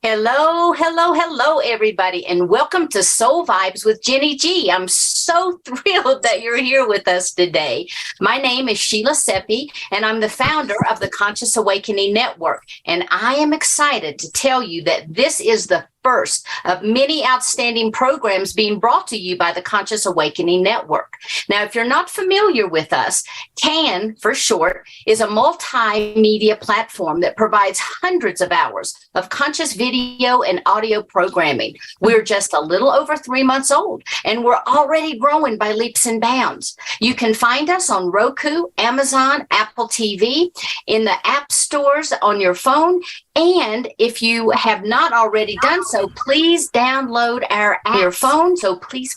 Hello, hello, hello, everybody, and welcome to Soul Vibes with Jeni Ji. I'm so thrilled that you're here with us today. My name is Sheila Seppi, and I'm the founder of the Conscious Awakening Network, and I am excited to tell you that this is the first of many outstanding programs being brought to you by the Conscious Awakening Network. Now, if you're not familiar with us, CAN, for short, is a multimedia platform that provides hundreds of hours of conscious video and audio programming. We're just a little over 3 months old, and we're already growing by leaps and bounds. You can find us on Roku, Amazon, Apple TV, in the app stores on your phone. And if you have not already done so, please download our app on your phone. So please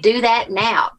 do that now.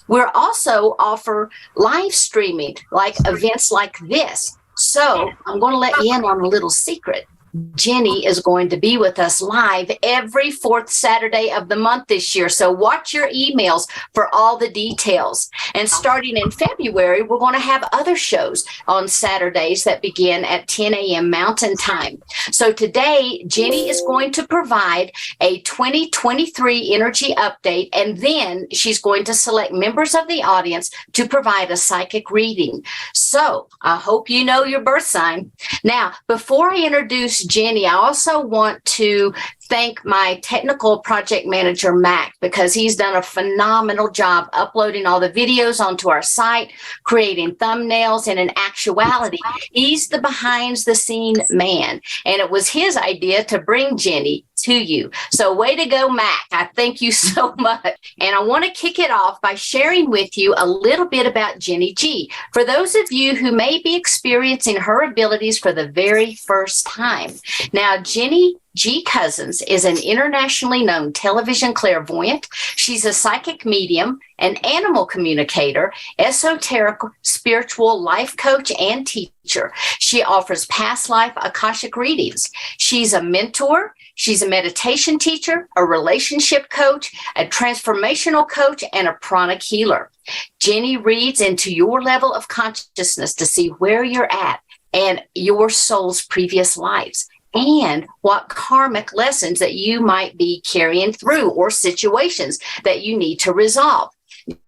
We're also offer live streaming, like events like this. So I'm going to let you in on a little secret. Jeni is going to be with us live every fourth Saturday of the month this year. So watch your emails for all the details. And starting in February, we're going to have other shows on Saturdays that begin at 10 a.m. Mountain Time. So today, Jeni is going to provide a 2023 energy update, and then she's going to select members of the audience to provide a psychic reading. So I hope you know your birth sign. Now, before I introduce Jeni, I also want to thank my technical project manager, Mac, because he's done a phenomenal job uploading all the videos onto our site, creating thumbnails, and in actuality, he's the behind-the-scene man. And it was his idea to bring Jeni to you. So way to go, Mac. I thank you so much. And I want to kick it off by sharing with you a little bit about Jeni Ji. For those of you who may be experiencing her abilities for the very first time. Now, Jeni Ji Cousins is an internationally known television clairvoyant. She's a psychic medium, an animal communicator, esoteric spiritual life coach, and teacher. She offers past life akashic readings. She's a mentor. She's a meditation teacher, a relationship coach, a transformational coach, and a pranic healer. Jeni reads into your level of consciousness to see where you're at and your soul's previous lives, and what karmic lessons that you might be carrying through or situations that you need to resolve.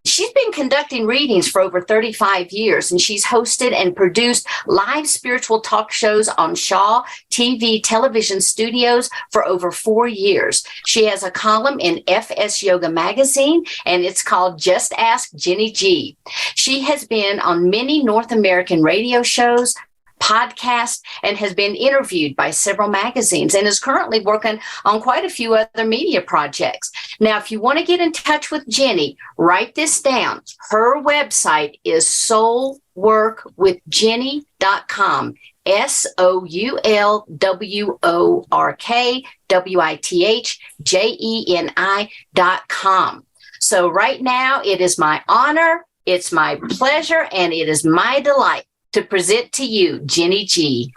She's been conducting readings for over 35 years, and she's hosted and produced live spiritual talk shows on Shaw TV television studios for over 4 years. She has a column in FS Yoga magazine, and it's called Just Ask Jeni Ji. She has been on many North American radio shows, podcast, and has been interviewed by several magazines, and is currently working on quite a few other media projects. Now, if you want to get in touch with Jeni, write this down. Her website is soulworkwithjeni.com. soulworkwithjeni.com. So right now, it is my honor, it's my pleasure, and it is my delight to present to you, Jeni Ji.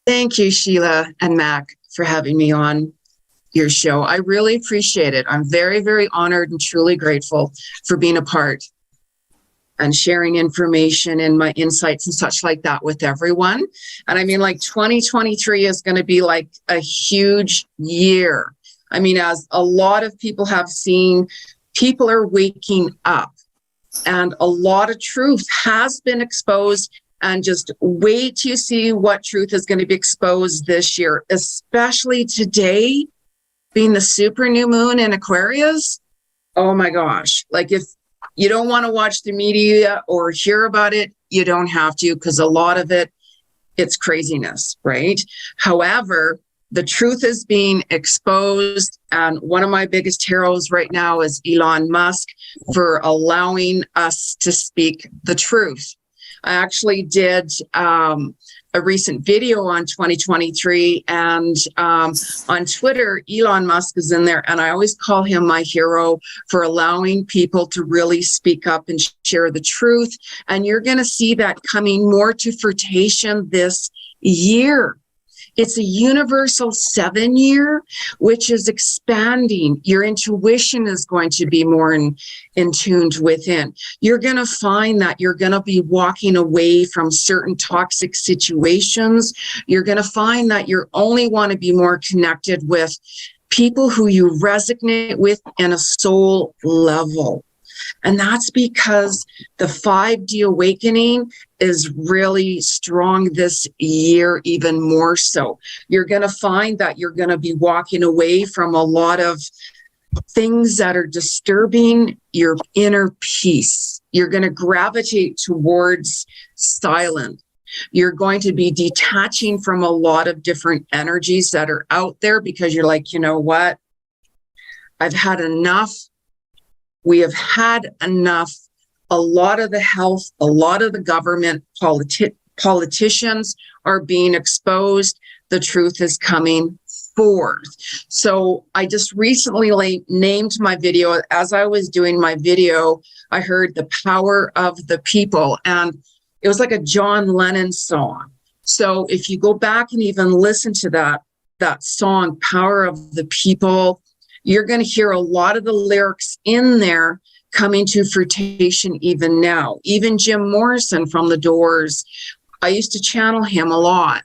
Thank you, Sheila and Mac, for having me on your show. I really appreciate it. I'm very, very honored and truly grateful for being a part and sharing information and my insights and such like that with everyone. And I mean, like 2023 is going to be like a huge year. I mean, as a lot of people have seen, people are waking up. And a lot of truth has been exposed, and just wait to see what truth is going to be exposed this year, especially today being the super new moon in Aquarius. Oh my gosh. Like, if you don't want to watch the media or hear about it, you don't have to, because a lot of it, it's craziness, right? However, the truth is being exposed, and one of my biggest heroes right now is Elon Musk for allowing us to speak the truth. I actually did a recent video on 2023, and on Twitter, Elon Musk is in there, and I always call him my hero for allowing people to really speak up and share the truth. And you're going to see that coming more to fruition this year. It's a universal 7-year, which is expanding. Your intuition is going to be more in tuned within. You're going to find that you're going to be walking away from certain toxic situations. You're going to find that you only want to be more connected with people who you resonate with in a soul level. And that's because the 5D awakening is really strong this year, even more so. You're going to find that you're going to be walking away from a lot of things that are disturbing your inner peace. You're going to gravitate towards silence. You're going to be detaching from a lot of different energies that are out there because you're like, you know what? I've had enough. We have had enough. A lot of the health, a lot of the government politicians are being exposed. The truth is coming forth. So I just recently named my video. As I was doing my video, I heard The Power of the People, and it was like a John Lennon song. So if you go back and even listen to that song, Power of the People, you're going to hear a lot of the lyrics in there coming to fruition even now. Even Jim Morrison from The Doors, I used to channel him a lot.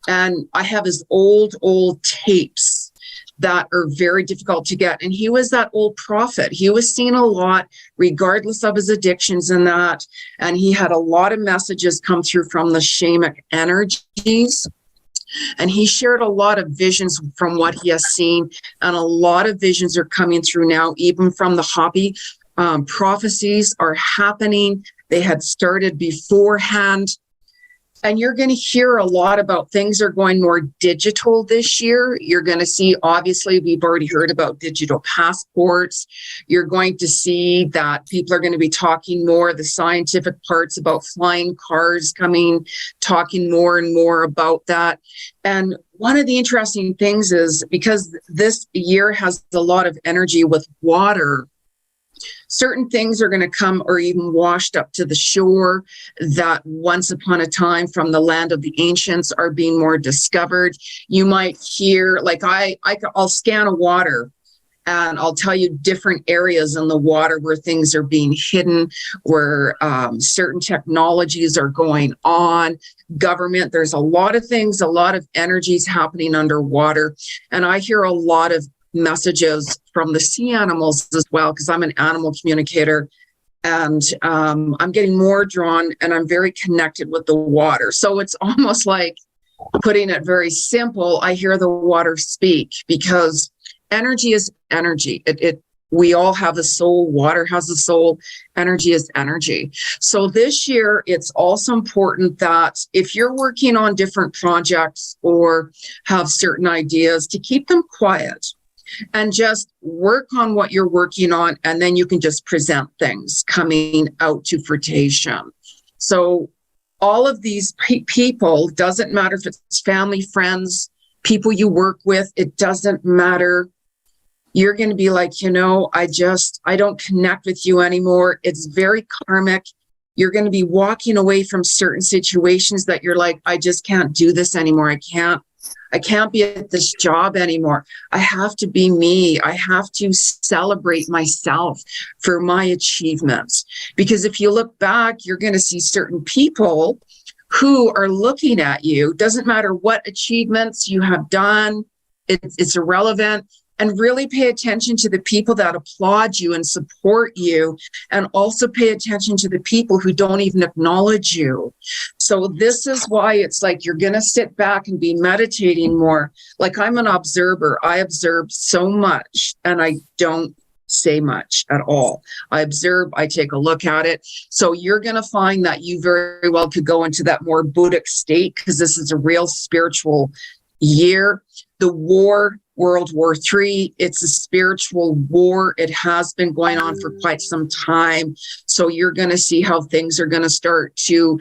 And I have his old tapes that are very difficult to get. And he was that old prophet. He was seen a lot, regardless of his addictions and that. And he had a lot of messages come through from the shamanic energies. And he shared a lot of visions from what he has seen. And a lot of visions are coming through now, even from the Hopi. Prophecies are happening. They had started beforehand. And you're going to hear a lot about things are going more digital this year. You're going to see, obviously, we've already heard about digital passports. You're going to see that people are going to be talking more, the scientific parts about flying cars coming, talking more and more about that. And one of the interesting things is because this year has a lot of energy with water, certain things are going to come or even washed up to the shore that once upon a time from the land of the ancients are being more discovered. You might hear, like I'll scan a water and I'll tell you different areas in the water where things are being hidden, where certain technologies are going on, government. There's a lot of things, a lot of energies happening underwater. And I hear a lot of messages from the sea animals as well, because I'm an animal communicator, and I'm getting more drawn and I'm very connected with the water. So it's almost like, putting it very simple, I hear the water speak, because energy is energy. We all have a soul. Water has a soul. Energy is energy. So this year, it's also important that if you're working on different projects or have certain ideas, to keep them quiet and just work on what you're working on, and then you can just present things coming out to fruition. So all of these people, doesn't matter if it's family, friends, people you work with, it doesn't matter. You're going to be like, you know, I don't connect with you anymore. It's very karmic. You're going to be walking away from certain situations that you're like, I just can't do this anymore. I can't be at this job anymore. I have to be me. I have to celebrate myself for my achievements. Because if you look back, you're going to see certain people who are looking at you. Doesn't matter what achievements you have done. It's irrelevant. And really pay attention to the people that applaud you and support you, and also pay attention to the people who don't even acknowledge you. So this is why it's like you're going to sit back and be meditating more. Like, I'm an observer. I observe so much and I don't say much at all. I observe, I take a look at it. So you're going to find that you very well could go into that more Buddhic state, because this is a real spiritual year. The war, World War III, it's a spiritual war. It has been going on for quite some time. So you're going to see how things are going to start to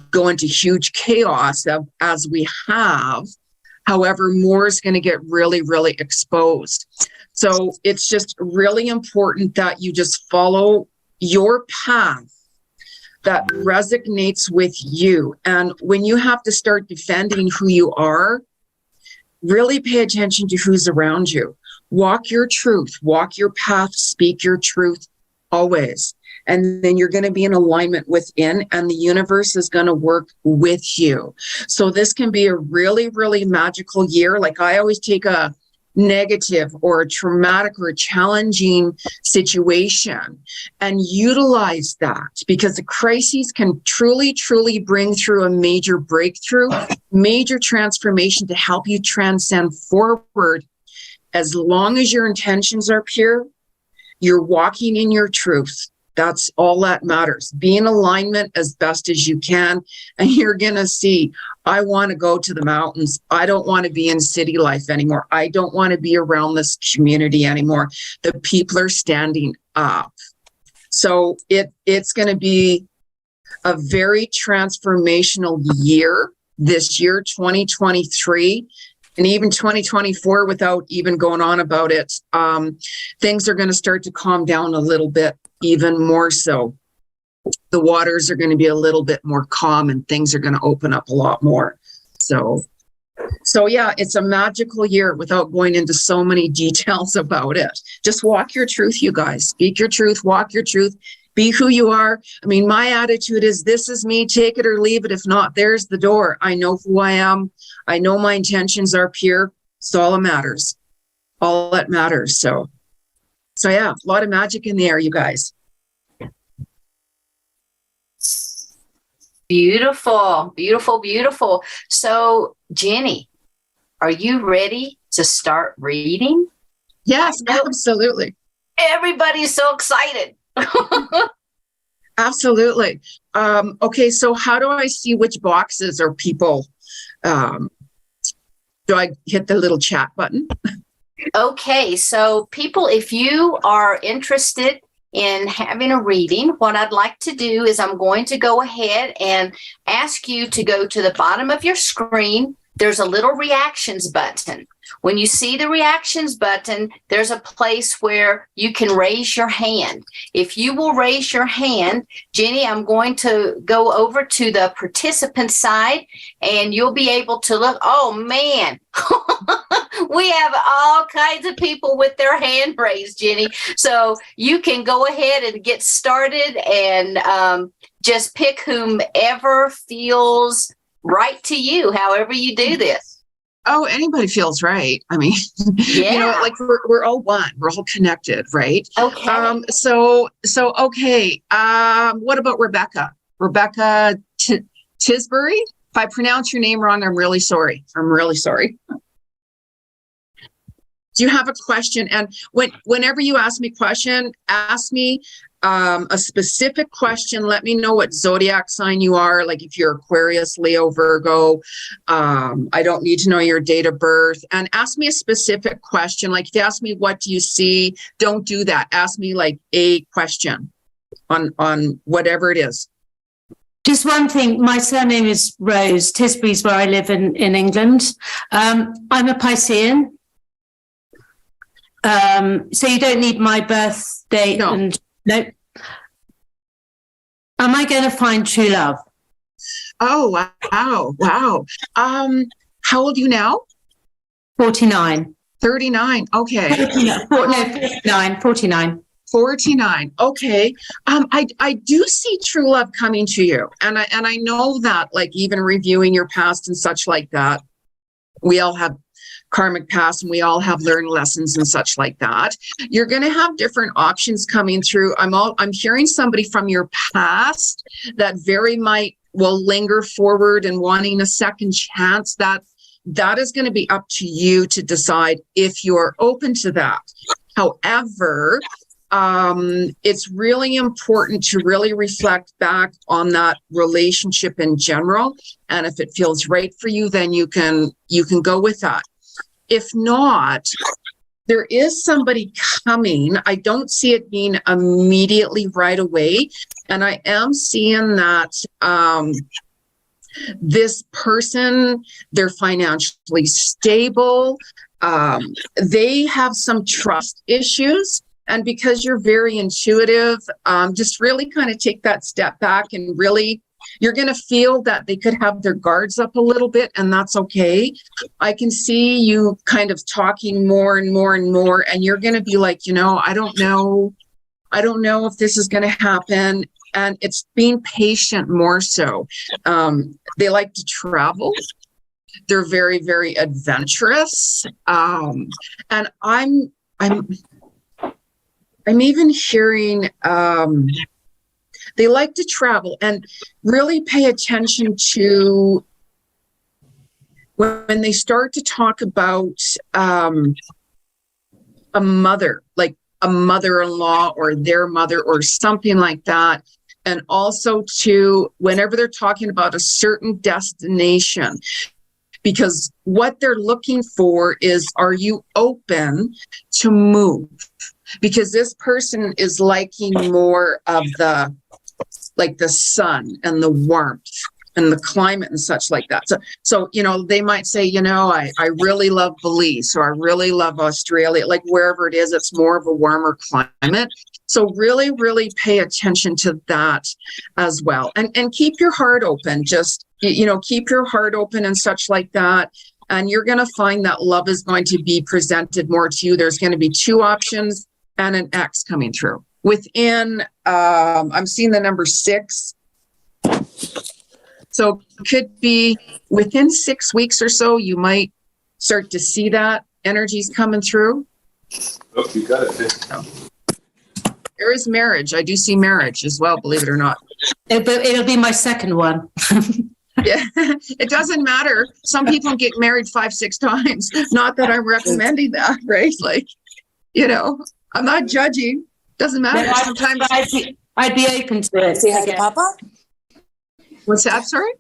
go into huge chaos as we have. However, more is going to get really, really exposed. So it's just really important that you just follow your path that resonates with you. And when you have to start defending who you are, Really pay attention to who's around you. Walk your truth, walk your path, speak your truth always. And then you're going to be in alignment within, and the universe is going to work with you. So this can be a really, really magical year. Like, I always take a negative or a traumatic or a challenging situation and utilize that, because the crises can truly, truly bring through a major breakthrough, major transformation to help you transcend forward. As long as your intentions are pure, you're walking in your truth. That's all that matters. Be in alignment as best as you can, and you're going to see, I want to go to the mountains. I don't want to be in city life anymore. I don't want to be around this community anymore. The people are standing up. So it's going to be a very transformational year this year, 2023. And even 2024, without even going on about it, things are going to start to calm down a little bit, even more so. The waters are going to be a little bit more calm, and things are going to open up a lot more. So yeah, it's a magical year without going into so many details about it. Just walk your truth, you guys. Speak your truth, walk your truth. Be who you are. I mean, my attitude is, this is me, take it or leave it. If not, there's the door. I know who I am. I know my intentions are pure. It's all that matters. All that matters. So yeah, a lot of magic in the air, you guys. Beautiful, beautiful, beautiful. So, Jeni, are you ready to start reading? Yes, absolutely. Everybody's so excited. Absolutely. Okay, so how do I see which boxes are people? Do I hit the little chat button? Okay, so people, if you are interested in having a reading, what I'd like to do is I'm going to go ahead and ask you to go to the bottom of your screen. There's a little reactions button. When you see the reactions button, there's a place where you can raise your hand. If you will raise your hand, Jeni, I'm going to go over to the participant side, and you'll be able to look. Oh, man. We have all kinds of people with their hand raised, Jeni. So you can go ahead and get started and just pick whomever feels right to you, however you do this. Oh, anybody feels right. I mean, Yeah. You know, like we're all one. We're all connected, right? Okay. So okay. What about Rebecca? Rebecca Tisbury? If I pronounce your name wrong, I'm really sorry. I'm really sorry. Do you have a question? And whenever you ask me a question, ask me a specific question. Let me know what zodiac sign you are. Like if you're Aquarius, Leo, Virgo. I don't need to know your date of birth. And ask me a specific question. Like if you ask me, what do you see? Don't do that. Ask me like a question on whatever it is. Just one thing, my surname is Rose. Tisbury's where I live in England. I'm a Piscean. So you don't need my birth date. No. And no. Am I going to find true love? Oh, wow. How old are you now? 49. 39. Okay. 49. 49. Okay. I do see true love coming to you. And I know that, like, even reviewing your past and such like that, we all have karmic past and we all have learned lessons and such like that. You're going to have different options coming through. I'm hearing somebody from your past that will linger forward and wanting a second chance. That is going to be up to you to decide if you're open to that. However, it's really important to really reflect back on that relationship in general. And if it feels right for you, then you can go with that. If not, there is somebody coming. I don't see it being immediately right away. And I am seeing that this person, they're financially stable. They have some trust issues. And because you're very intuitive, just really kind of take that step back and really You're going to feel that they could have their guards up a little bit, and that's okay. I can see you kind of talking more and more and more, and you're going to be like, I don't know if this is going to happen. And it's being patient more so. They like to travel. They're very, very adventurous. And I'm even hearing they like to travel, and really pay attention to when they start to talk about a mother, like a mother-in-law or their mother or something like that. And also to whenever they're talking about a certain destination, because what they're looking for is, are you open to move? Because this person is liking more of the sun and the warmth and the climate and such like that. So they might say, I really love Belize, or I really love Australia, like wherever it is, it's more of a warmer climate. So really, really pay attention to that as well. And keep your heart open. Just, keep your heart open and such like that. And you're going to find that love is going to be presented more to you. There's going to be 2 options and an X coming through. Within, I'm seeing the number 6. So it could be within 6 weeks or so, you might start to see that energies coming through. Oh, you got it. There is marriage. I do see marriage as well, believe it or not. It'll be my second one. Yeah, it doesn't matter. Some people get married 5-6 times. Not that I'm recommending that, right? Like, I'm not judging. Doesn't matter. Sometimes I'd be open to it. Say hi to Papa. What's that? Sorry?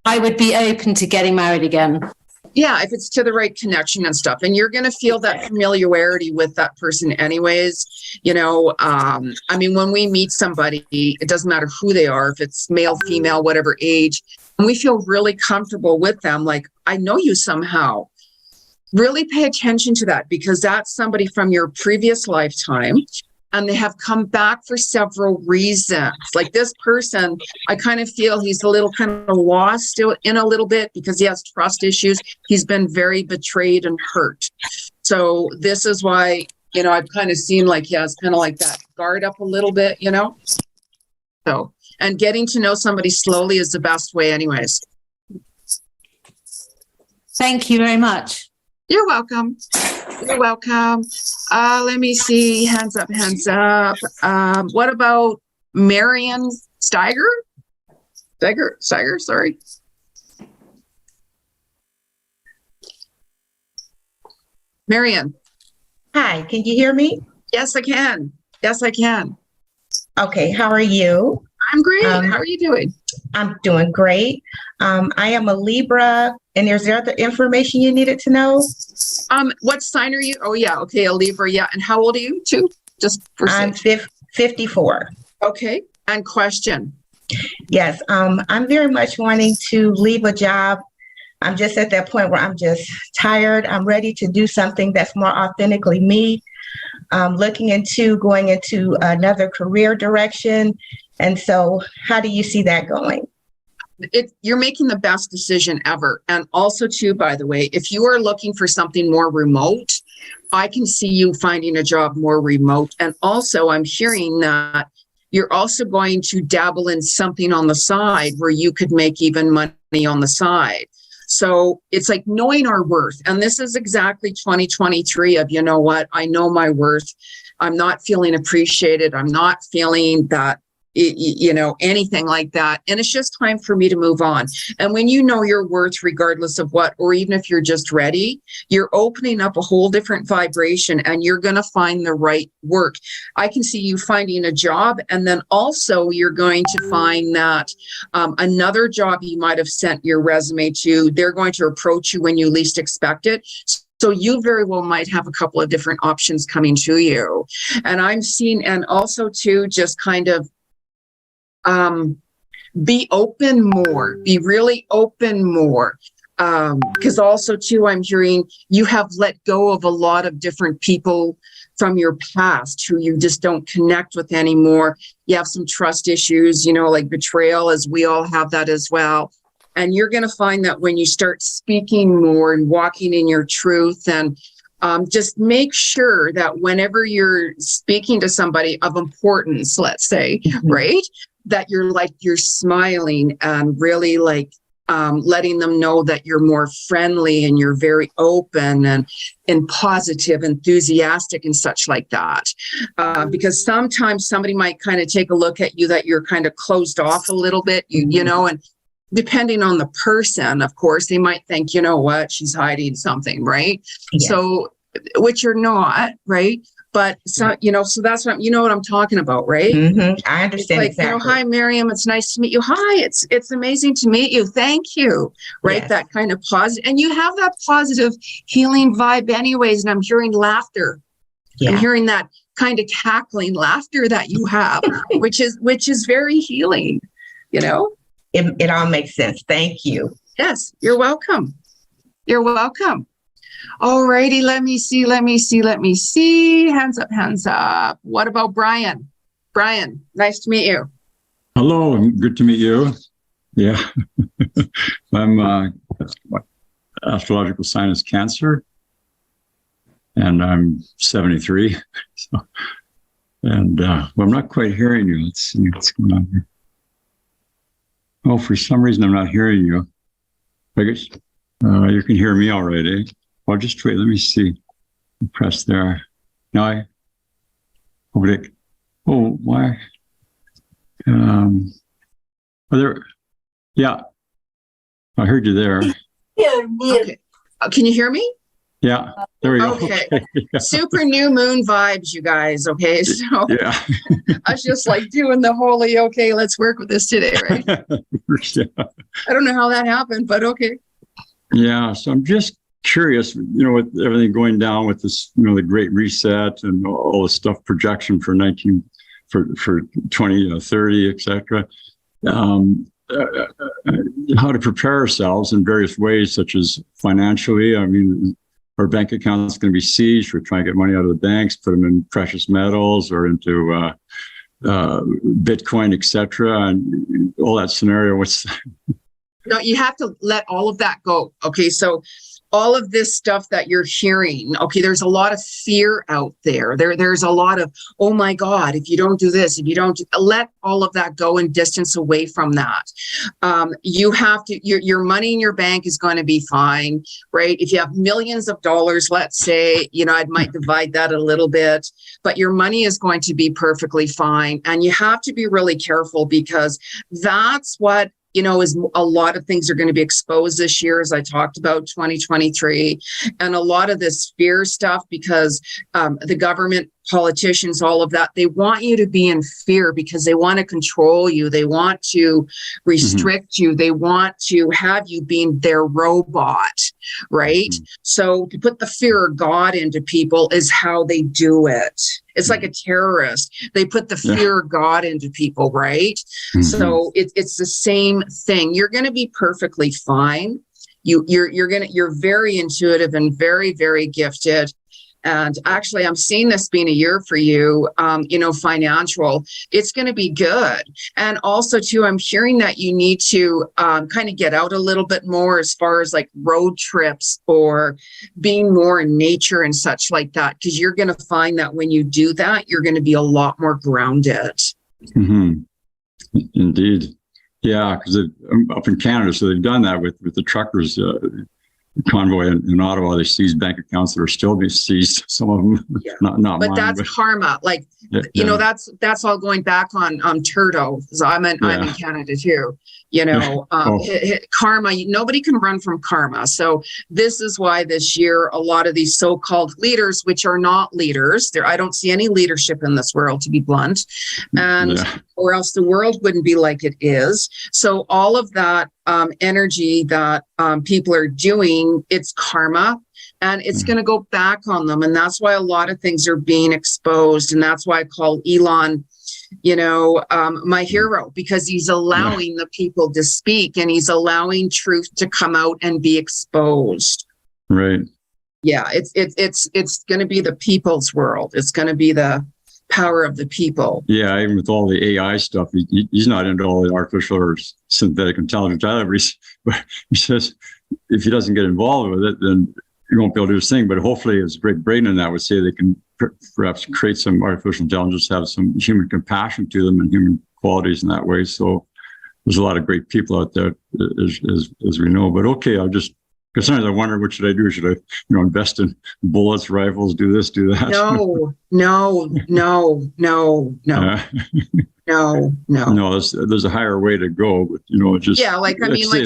I would be open to getting married again. Yeah, if it's to the right connection and stuff. And you're going to feel that familiarity with that person anyways. When we meet somebody, it doesn't matter who they are, if it's male, female, whatever age, and we feel really comfortable with them, like, I know you somehow. Really pay attention to that, because that's somebody from your previous lifetime. And they have come back for several reasons. Like this person, I kind of feel he's a little kind of lost still in a little bit, because he has trust issues. He's been very betrayed and hurt. So this is why, I've kind of seen like he has kind of like that guard up a little bit, So, and getting to know somebody slowly is the best way anyways. Thank you very much. You're welcome. You're welcome. Let me see. Hands up, hands up. What about Marion Steiger? Steiger, sorry. Marion. Hi, can you hear me? Yes, I can. Okay, how are you? I'm great. How are you doing? I'm doing great. I am a Libra, and is there other information you needed to know? What sign are you? Oh, yeah. Okay, a Libra. Yeah. And how old are you, too? Just for I'm 54. Okay. And question. Yes, I'm very much wanting to leave a job. I'm just at that point where I'm just tired. I'm ready to do something that's more authentically me. Looking into going into another career direction. And so how do you see that going? You're making the best decision ever. And also, too, by the way, if you are looking for something more remote, I can see you finding a job more remote. And also, I'm hearing that you're also going to dabble in something on the side where you could make even money on the side. So it's like knowing our worth. And this is exactly 2023 of, I know my worth. I'm not feeling appreciated. I'm not feeling that, anything like that. And it's just time for me to move on. And when you know your worth, regardless of what, or even if you're just ready, you're opening up a whole different vibration, and you're going to find the right work. I can see you finding a job, and then also you're going to find that another job you might have sent your resume to, they're going to approach you when you least expect it. So you very well might have a couple of different options coming to you. And I'm seeing, and also too, just kind of be open more, be really open more. Because also too, I'm hearing you have let go of a lot of different people from your past who you just don't connect with anymore. You have some trust issues, you know, like betrayal, as we all have that as well. And you're going to find that when you start speaking more and walking in your truth, and just make sure that whenever you're speaking to somebody of importance, let's say, right, that you're smiling and really like letting them know that you're more friendly and you're very open and positive, enthusiastic and such like that. Because sometimes somebody might kind of take a look at you that you're kind of closed off a little bit, you know, and depending on the person, of course, they might think, you know what, she's hiding something, right? Yes. So, which you're not, right? But so, you know, so that's what you know what I'm talking about, right? I understand. It's like, exactly. You know, hi, Miriam. It's nice to meet you. Hi, it's amazing to meet you. Thank you. Right, yes. That kind of positive, and you have that positive healing vibe, anyways. And I'm hearing laughter. Yeah. I'm hearing that kind of cackling laughter that you have, which is very healing. You know, it all makes sense. Thank you. Yes, you're welcome. You're welcome. All righty, let me see. Hands up. What about Brian? Brian, nice to meet you. Hello, good to meet you. Yeah, I'm astrological sign is Cancer, and I'm 73. So, and well, I'm not quite hearing you. Let's see what's going on here. Oh, for some reason, I'm not hearing you. I guess you can hear me all right, eh? Well, just wait. Let me see. Press there. No, oh, why? Are there? Yeah, I heard you there. Okay. Can you hear me? Yeah, there we go. Okay. Super new moon vibes, you guys. Okay, so yeah, I was just like doing the holy. Okay, let's work with this today, right? Yeah. I don't know how that happened, but okay. Yeah, so I'm just curious, you know, with everything going down with this, you know, the Great Reset and all the stuff projection for 2030, etc. How to prepare ourselves in various ways, such as financially. I mean, our bank account is going to be seized. We're trying to get money out of the banks, put them in precious metals or into Bitcoin, etc. And all that scenario. No, you have to let all of that go. Okay, so all of this stuff that you're hearing, okay, there's a lot of fear out there. There's a lot of, oh my God, if you don't do this, if you don't let all of that go and distance away from that. You have to, your money in your bank is going to be fine, right? If you have millions of dollars, let's say, you know, I might divide that a little bit, but your money is going to be perfectly fine. And you have to be really careful because that's what, you know, is a lot of things are going to be exposed this year, as I talked about 2023, and a lot of this fear stuff because the government, politicians, all of that, they want you to be in fear because they want to control you. They want to restrict you. They want to have you being their robot, right? So to put the fear of God into people is how they do it. It's like a terrorist. They put the fear of God into people, right? So it's the same thing. You're going to be perfectly fine. You're very intuitive and very, very gifted. And actually, I'm seeing this being a year for you, you know, financial. It's going to be good. And also, too, I'm hearing that you need to kind of get out a little bit more as far as like road trips or being more in nature and such like that, because you're going to find that when you do that, you're going to be a lot more grounded. Indeed. Yeah, because I'm up in Canada, so they've done that with the truckers. Convoy in Ottawa, they seized bank accounts that are still being seized. Some of them, not but mine, that's karma. Like, you know, that's all going back on Turdo. So I'm in Canada too. You know, karma. Nobody can run from karma. So this is why this year a lot of these so-called leaders, which are not leaders, I don't see any leadership in this world, to be blunt, and or else the world wouldn't be like it is. So all of that energy that people are doing, it's karma, and it's going to go back on them. And that's why a lot of things are being exposed. And that's why I call Elon, you know, my hero, because he's allowing the people to speak and he's allowing truth to come out and be exposed. Right. Yeah, it's going to be the people's world. It's going to be the power of the people. Yeah, even with all the AI stuff, he's not into all the artificial or synthetic intelligence either. But he says if he doesn't get involved with it, then he won't be able to do his thing. But hopefully, his great brain in that would say they can perhaps create some artificial intelligence, have some human compassion to them and human qualities in that way. So there's a lot of great people out there, as we know. But okay, I'll just. Because sometimes I wonder, what should I do? Should I, invest in bullets, rifles, do this, do that? No. No, there's a higher way to go, but just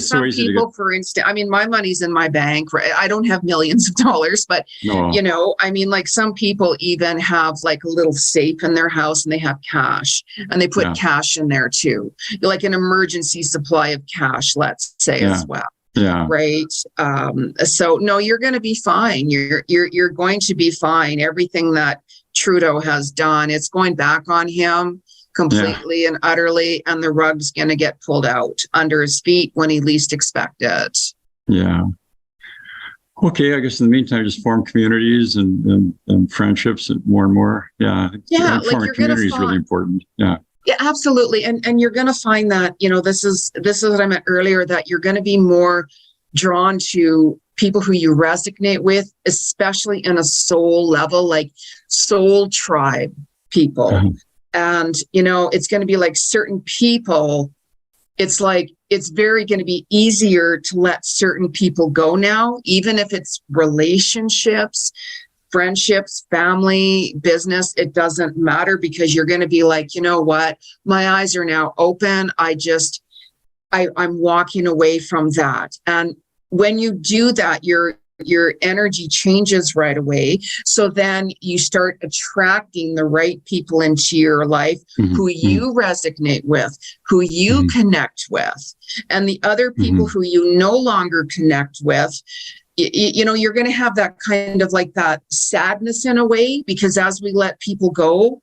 some people, for instance, my money's in my bank. Right? I don't have millions of dollars, but some people even have like a little safe in their house, and they have cash, and they put cash in there too, like an emergency supply of cash, let's say, as well. Yeah. Right. So no, you're going to be fine. You're going to be fine. Everything that Trudeau has done, it's going back on him completely and utterly, and the rug's going to get pulled out under his feet when he least expect it. Yeah. Okay. I guess in the meantime, just form communities and friendships and more. Yeah. Yeah. Forming community is really important. Yeah. Yeah, absolutely. And you're going to find that, this is what I meant earlier, that you're going to be more drawn to people who you resonate with, especially in a soul level, like soul tribe people. Mm-hmm. And, it's going to be like certain people. It's like, it's very going to be easier to let certain people go now, even if it's relationships, friendships, family, business, it doesn't matter, because you're going to be like, you know what, my eyes are now open. I'm walking away from that. And when you do that, your energy changes right away. So then you start attracting the right people into your life, mm-hmm. who you resonate with, who you mm-hmm. connect with, and the other people mm-hmm. who you no longer connect with. You're going to have that kind of like that sadness in a way, because as we let people go,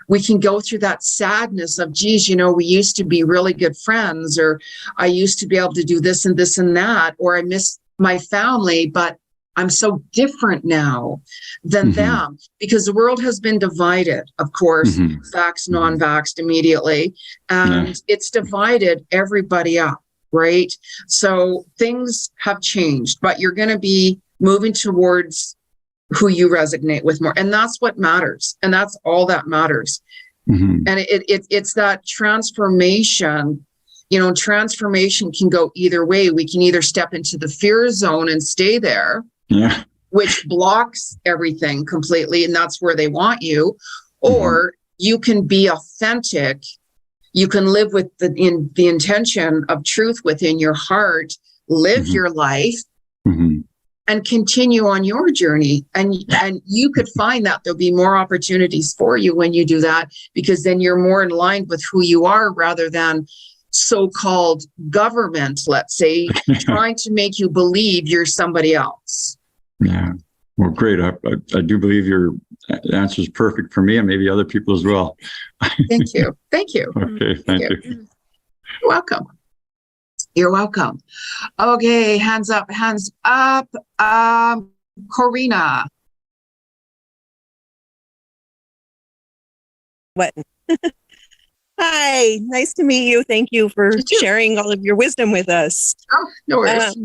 we can go through that sadness of, geez, we used to be really good friends, or I used to be able to do this and this and that, or I miss my family, but I'm so different now than mm-hmm. them, because the world has been divided, of course, mm-hmm. vaxxed, non-vaxxed immediately, and it's divided everybody up. Right. So things have changed, but you're going to be moving towards who you resonate with more. And that's what matters. And that's all that matters. Mm-hmm. And it's that transformation. Transformation can go either way. We can either step into the fear zone and stay there, which blocks everything completely. And that's where they want you. Or you can be authentic. You can live with the intention of truth within your heart, live mm-hmm. your life, mm-hmm. and continue on your journey. And you could find that there'll be more opportunities for you when you do that, because then you're more in line with who you are, rather than so-called government, let's say, trying to make you believe you're somebody else. Yeah. Well, great. I do believe your answer is perfect for me, and maybe other people as well. Thank you. Thank you. Okay. Thank you. You're welcome. You're welcome. Okay. Hands up. Corina. What? Hi. Nice to meet you. Thank you for sharing all of your wisdom with us. Oh, no worries.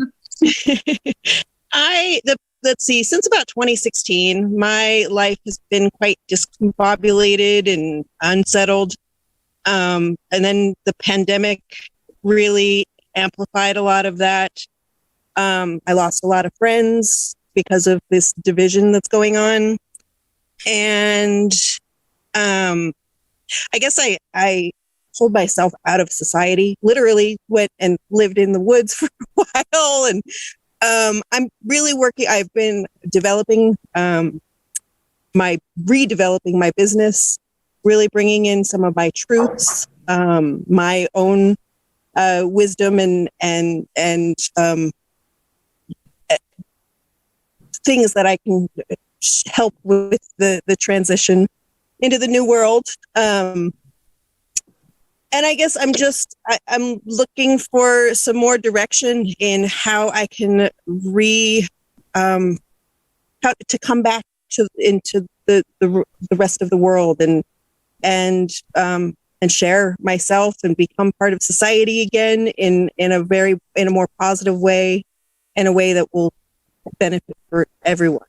Let's see, since about 2016, my life has been quite discombobulated and unsettled. And then the pandemic really amplified a lot of that. I lost a lot of friends because of this division that's going on. And I guess I pulled myself out of society, literally went and lived in the woods for a while, and I'm really working. I've been developing redeveloping my business, really bringing in some of my truths, my own wisdom and things that I can help with the transition into the new world. And I guess I'm looking for some more direction in how I can to come back into the rest of the world and share myself and become part of society again in a more positive way, in a way that will benefit for everyone.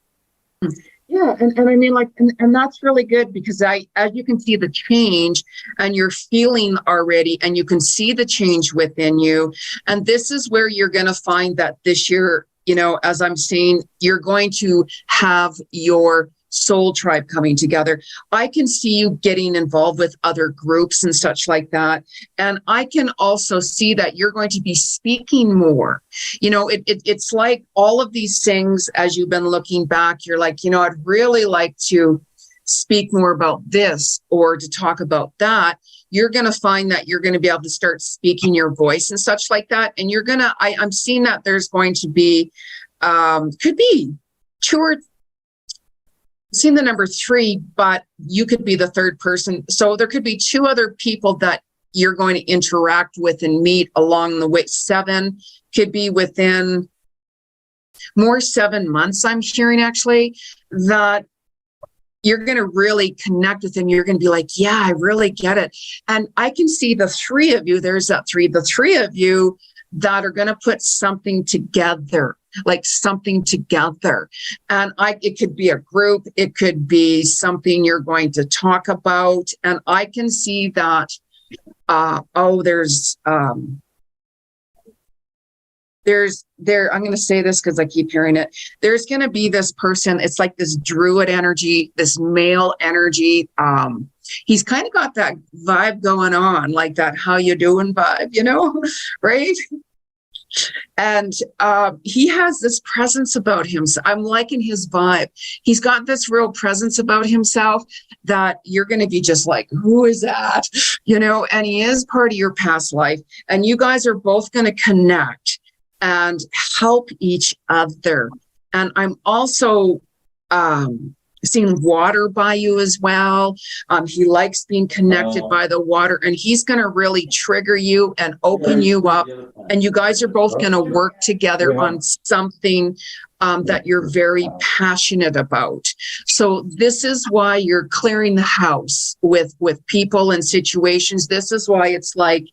Yeah, and I mean, like, and that's really good, because as you can see the change, and you're feeling already, and you can see the change within you, and this is where you're going to find that this year, you know, as I'm saying, you're going to have your soul tribe coming together. I can see you getting involved with other groups and such like that. And I can also see that you're going to be speaking more. You know, it's like all of these things, as you've been looking back, you're like, you know, I'd really like to speak more about this or to talk about that. You're going to find that you're going to be able to start speaking your voice and such like that. And you're going to, I'm seeing that there's going to be, could be two or seen the number 3, but you could be the third person. So there could be 2 other people that you're going to interact with and meet along the way. 7 could be within more 7 months, I'm hearing, actually, that you're going to really connect with them. You're going to be like, yeah, I really get it. And I can see the 3 of you, there's that 3, the 3 of you that are going to put something together, like something together. And it could be a group, it could be something you're going to talk about. And I can see that, I'm going to say this because I keep hearing it. There's going to be this person, it's like this druid energy, this male energy. He's kind of got that vibe going on, like that how you doing vibe, you know, right? And he has this presence about him. So I'm liking his vibe. He's got this real presence about himself that you're going to be just like, who is that? You know, and he is part of your past life. And you guys are both going to connect and help each other. And I'm also seeing water by you as well. He likes being connected by the water, and he's going to really trigger you and open you up. And you guys are both going to work together on something that you're very passionate about. So this is why you're clearing the house with people and situations. This is why it's like,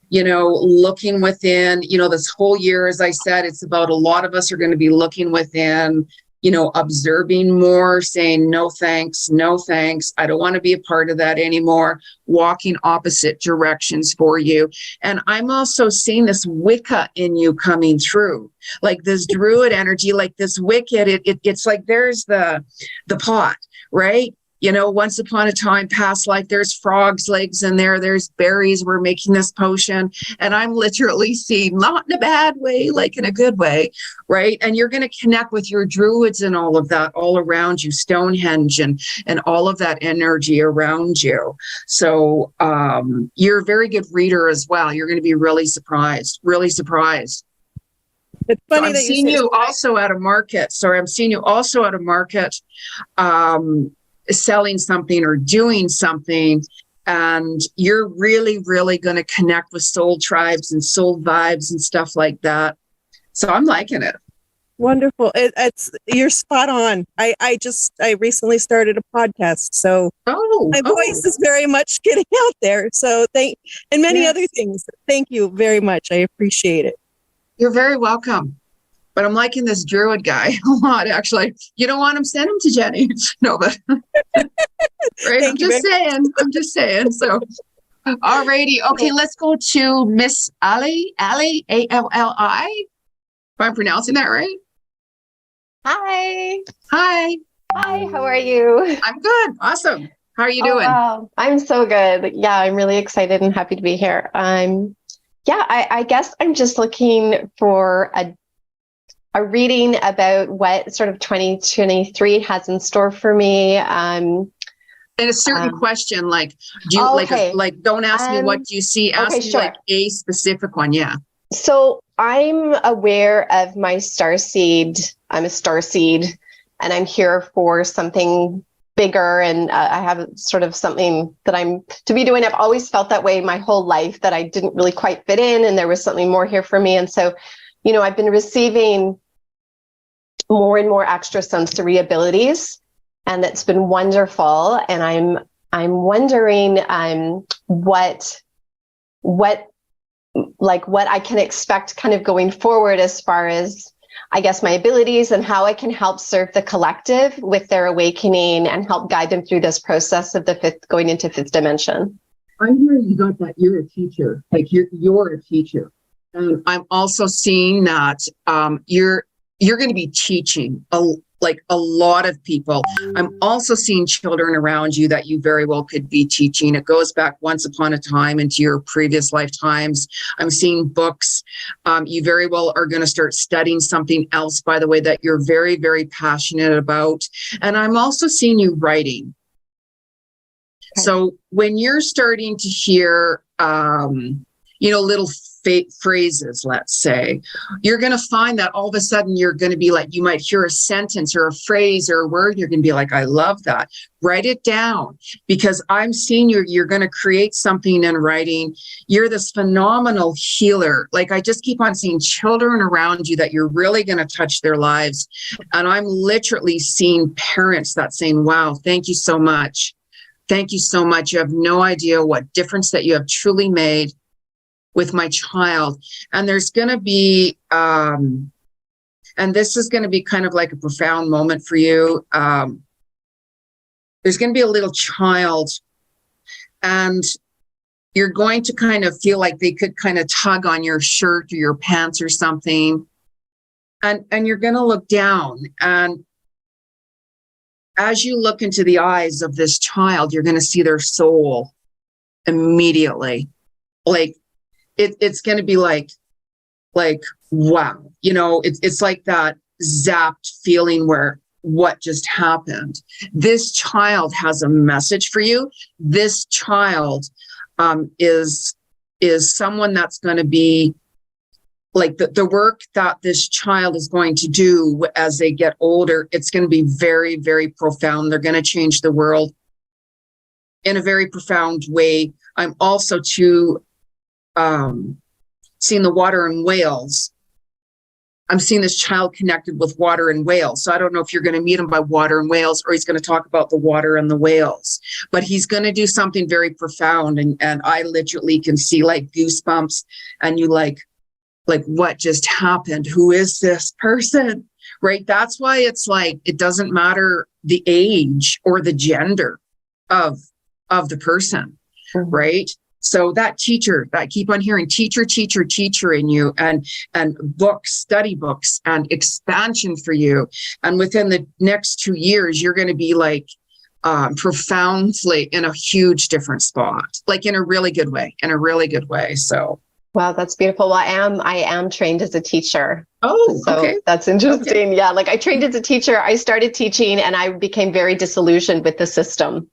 you know, looking within, you know, this whole year, as I said, it's about a lot of us are going to be looking within, you know, observing more, saying, no, thanks, no, thanks. I don't want to be a part of that anymore. Walking opposite directions for you. And I'm also seeing this Wicca in you coming through, like this druid energy, like this Wicked. It's like there's the pot, right? You know, once upon a time, past life, there's frogs' legs in there. There's berries. We're making this potion. And I'm literally seeing, not in a bad way, like in a good way, right? And you're going to connect with your druids and all of that all around you, Stonehenge and all of that energy around you. So you're a very good reader as well. You're going to be really surprised, really surprised. It's funny so that I'm seeing you also at a market. Sorry, I'm seeing you also at a market. Selling something or doing something, and you're really, really going to connect with soul tribes and soul vibes and stuff like that. So I'm liking it. Wonderful. It's you're spot on. I recently started a podcast, so my voice is very much getting out there. So and many other things. Thank you very much. I appreciate it. You're very welcome. But I'm liking this druid guy a lot, actually. You don't want him, send him to Jenny. No, but right. I'm just saying. So alrighty. Okay, let's go to Miss Ali, Alli, A-L-L-I. If I'm pronouncing that right. Hi. Hi. Hi, how are you? I'm good. Awesome. How are you doing? Wow. I'm so good. Yeah, I'm really excited and happy to be here. I guess I'm just looking for a reading about what sort of 2023 has in store for me. And a certain question, like, do you like don't ask me what do you see, ask me like a specific one. Yeah. So I'm aware of my starseed. I'm a starseed, and I'm here for something bigger. And I have sort of something that I'm to be doing. I've always felt that way my whole life, that I didn't really quite fit in, and there was something more here for me. And so, you know, I've been receiving more and more extrasensory abilities, and it's been wonderful. And I'm wondering what I can expect kind of going forward as far as, I guess, my abilities and how I can help serve the collective with their awakening and help guide them through this process of going into fifth dimension. I'm hearing you got that you're a teacher, like you're a teacher. And I'm also seeing that you're going to be teaching a lot of people. I'm also seeing children around you that you very well could be teaching. It goes back once upon a time into your previous lifetimes. I'm seeing books. You very well are going to start studying something else, by the way, that you're very, very passionate about. And I'm also seeing you writing. Okay. So when you're starting to hear, little phrases, let's say, you're going to find that all of a sudden you're going to be like, you might hear a sentence or a phrase or a word. You're going to be like, I love that. Write it down, because I'm seeing you're going to create something in writing. You're this phenomenal healer. Like, I just keep on seeing children around you that you're really going to touch their lives. And I'm literally seeing parents that saying, wow, thank you so much. Thank you so much. You have no idea what difference that you have truly made with my child. And there's going to be, and this is going to be kind of like a profound moment for you. There's going to be a little child, and you're going to kind of feel like they could kind of tug on your shirt or your pants or something. And you're going to look down, and as you look into the eyes of this child, you're going to see their soul immediately. Like, it's going to be like, wow, it's like that zapped feeling where what just happened. This child has a message for you. This child is someone that's going to be like the work that this child is going to do as they get older. It's going to be very, very profound. They're going to change the world in a very profound way. I'm also seeing the water and whales. I'm seeing this child connected with water and whales. So I don't know if you're going to meet him by water and whales, or he's going to talk about the water and the whales, but he's going to do something very profound. And I literally can see like goosebumps, and you like, what just happened? Who is this person? Right? That's why it's like, it doesn't matter the age or the gender of the person, right? So that teacher, that I keep on hearing teacher in you, and books, study books, and expansion for you. And within the next 2 years, you're going to be like profoundly in a huge different spot, like in a really good way. So. Wow, that's beautiful. Well, I am trained as a teacher. Oh, so okay. That's interesting. Okay. Yeah, like I trained as a teacher. I started teaching, and I became very disillusioned with the system.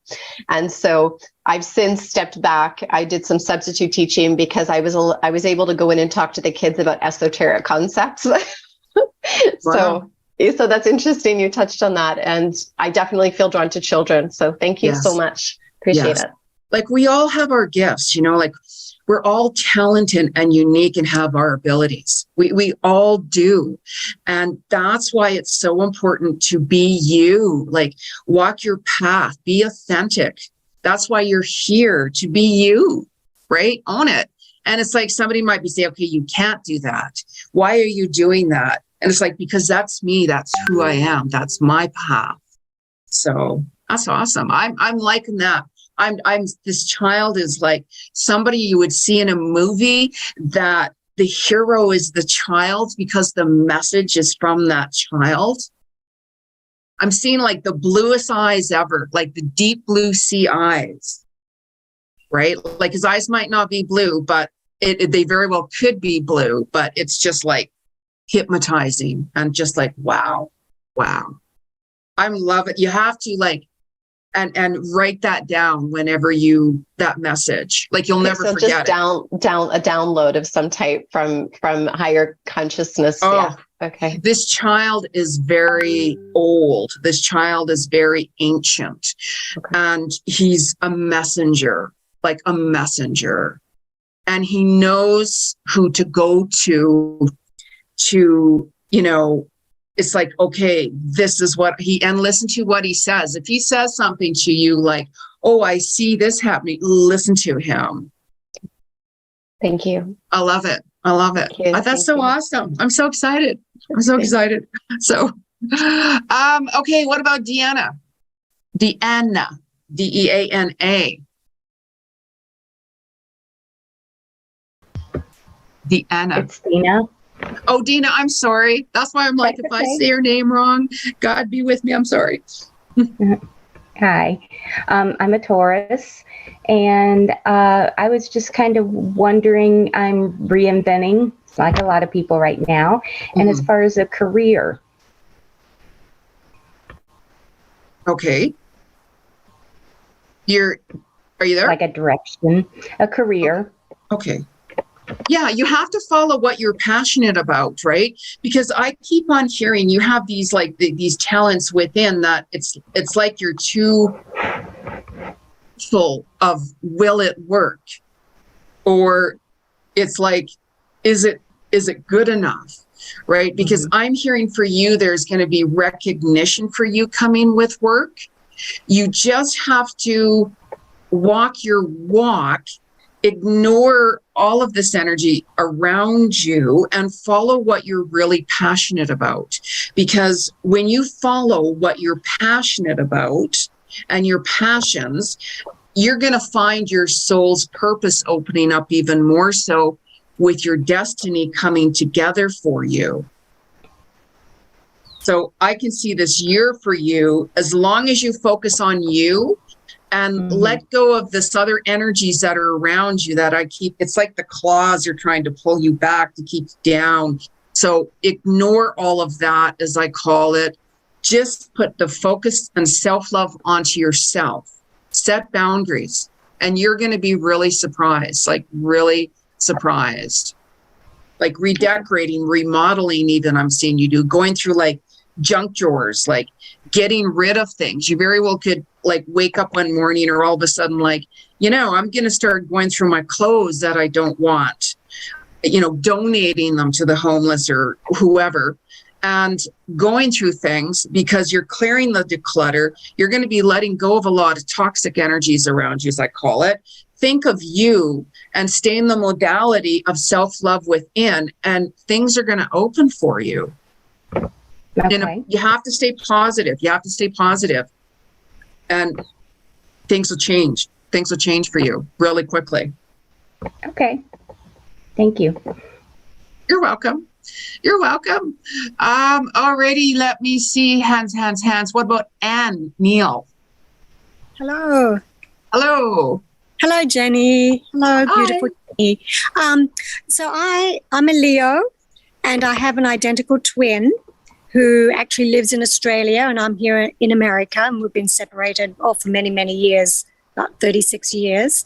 And so I've since stepped back. I did some substitute teaching because I was able to go in and talk to the kids about esoteric concepts. Wow. So that's interesting. You touched on that, and I definitely feel drawn to children. So thank you so much. Appreciate it. Like, we all have our gifts, like we're all talented and unique and have our abilities. We all do. And that's why it's so important to be you, like walk your path, be authentic. That's why you're here, to be you, right? Own it. And it's like somebody might be saying, okay, you can't do that. Why are you doing that? And it's like, because that's me. That's who I am. That's my path. So that's awesome. I'm liking that. This child is like somebody you would see in a movie, that the hero is the child because the message is from that child. I'm seeing like the bluest eyes ever, like the deep blue sea eyes, right? Like his eyes might not be blue, but they very well could be blue, but it's just like hypnotizing and just like, wow. I love it. You have to like, and write that down whenever that message, like you'll never forget just a download of some type from higher consciousness. Oh, yeah. Okay. This child is very old. This child is very ancient. Okay. And he's a messenger, and he knows who to go to, it's like, okay, this is what and listen to what he says. If he says something to you like, oh, I see this happening, listen to him. Thank you. I love it. I love it. That's so awesome. I'm so excited. I'm so excited. So, okay, what about Deanna? Deanna, Deana. Deanna. It's Dina. Oh, Dina, I'm sorry. That's why I'm like, if I say your name wrong, God be with me. I'm sorry. Hi, I'm a Taurus, and I was just kind of wondering, I'm reinventing like a lot of people right now. And as far as a career. Okay. Are you there? Like a direction, a career. Okay. Yeah, you have to follow what you're passionate about, right? Because I keep on hearing you have these like these talents within that it's like you're too full of will it work? Or it's like, is it good enough? Right? Because I'm hearing for you, there's going to be recognition for you coming with work. You just have to walk your walk, ignore all of this energy around you and follow what you're really passionate about. Because when you follow what you're passionate about and your passions, you're going to find your soul's purpose opening up even more so, with your destiny coming together for you. So I can see this year for you, as long as you focus on you and let go of this other energies that are around you that it's like the claws are trying to pull you back to keep you down. So ignore all of that, as I call it. Just put the focus and self-love onto yourself. Set boundaries, and you're going to be really surprised, like really surprised. Like redecorating, remodeling, even I'm seeing you do, going through like junk drawers, like getting rid of things. You very well could like wake up one morning or all of a sudden like, I'm going to start going through my clothes that I don't want, donating them to the homeless or whoever, and going through things because you're clearing the declutter. You're going to be letting go of a lot of toxic energies around you, as I call it. Think of you and stay in the modality of self-love within, and things are going to open for you. Okay. You have to stay positive. You have to stay positive. And things will change. Things will change for you really quickly. Okay. Thank you. You're welcome. You're welcome. Alrighty, let me see. Hands. What about Anne Neil? Hello. Hello. Hello, Jenny. Hello, beautiful Jenny. So I'm a Leo, and I have an identical twin who actually lives in Australia, and I'm here in America, and we've been separated for many, many years, about 36 years.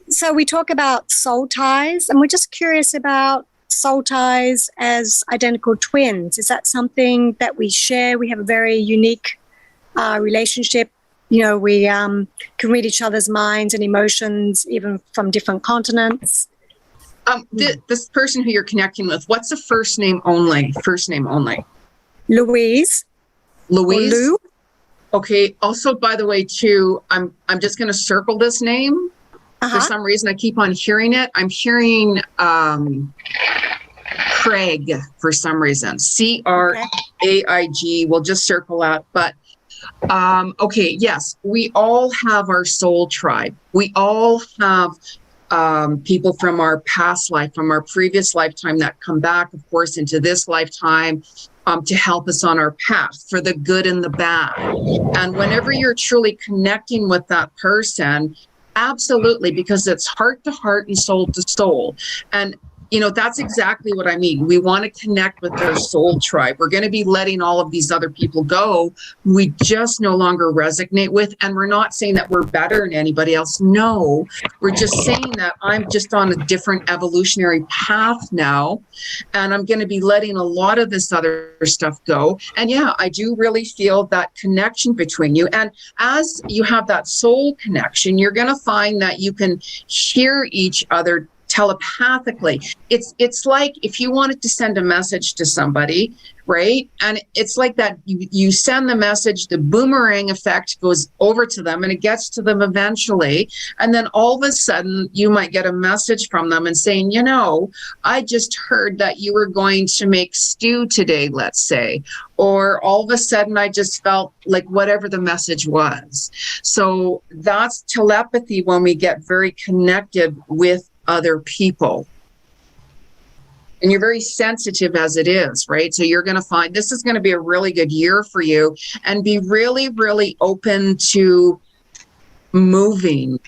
So we talk about soul ties, and we're just curious about soul ties as identical twins. Is that something that we share? We have a very unique relationship. We can read each other's minds and emotions, even from different continents. This person who you're connecting with, what's the first name only? Louise. Louise? Lou. Okay. Also, by the way, too, I'm just going to circle this name. For some reason, I keep on hearing it. I'm hearing Craig for some reason. Craig. We'll just circle out. But okay, yes, we all have our soul tribe. We all have people from our past life, from our previous lifetime that come back, of course, into this lifetime to help us on our path for the good and the bad. And whenever you're truly connecting with that person, absolutely, because it's heart to heart and soul to soul. And that's exactly what I mean. We want to connect with their soul tribe. We're going to be letting all of these other people go who we just no longer resonate with. And we're not saying that we're better than anybody else. No, we're just saying that I'm just on a different evolutionary path now. And I'm going to be letting a lot of this other stuff go. And yeah, I do really feel that connection between you. And as you have that soul connection, you're going to find that you can hear each other telepathically. It's like if you wanted to send a message to somebody, right? And it's like that. You send the message, the boomerang effect goes over to them and it gets to them eventually. And then all of a sudden you might get a message from them and saying, you know, I just heard that you were going to make stew today, let's say. Or all of a sudden I just felt like whatever the message was. So that's telepathy when we get very connected with other people. And you're very sensitive as it is, right? So you're going to find this is going to be a really good year for you, and be really, really open to moving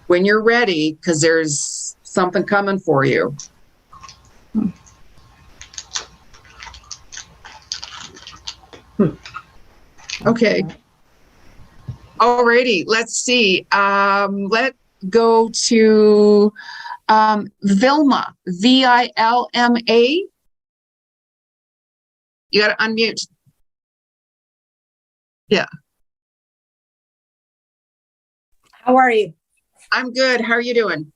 when you're ready, because there's something coming for you. Okay. Alrighty, let's see. Let's go to Vilma, Vilma. You got to unmute. Yeah. How are you? I'm good. How are you doing?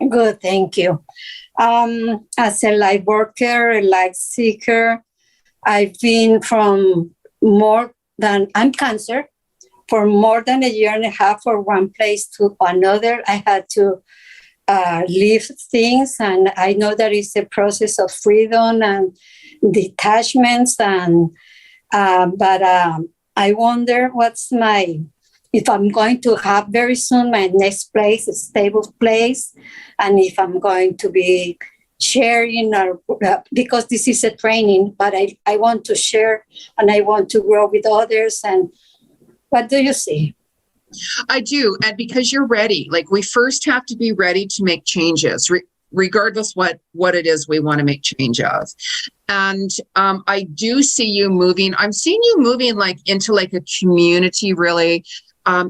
Good, thank you. As a light worker, a light seeker, I've been I'm cancer, for more than a year and a half from one place to another. I had to leave things, and I know that it's a process of freedom and detachments, and but I wonder if I'm going to have very soon my next place, a stable place, and if I'm going to be sharing, because this is a training, but I want to share and I want to grow with others. And what do you see? I do. And because you're ready, like we first have to be ready to make changes, regardless what it is we want to make change of. And I do see you moving. I'm seeing you moving like into like a community, really.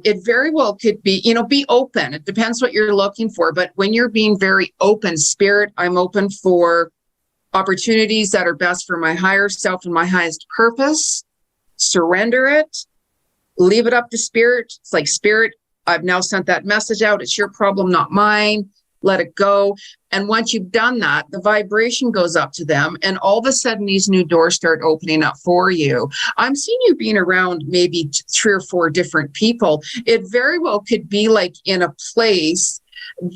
It very well could be, be open. It depends what you're looking for. But when you're being very open, Spirit, I'm open for opportunities that are best for my higher self and my highest purpose. Surrender it. Leave it up to Spirit. It's like, Spirit, I've now sent that message out. It's your problem, not mine. Let it go. And once you've done that, the vibration goes up to them. And all of a sudden, these new doors start opening up for you. I'm seeing you being around maybe 3 or 4 different people. It very well could be like in a place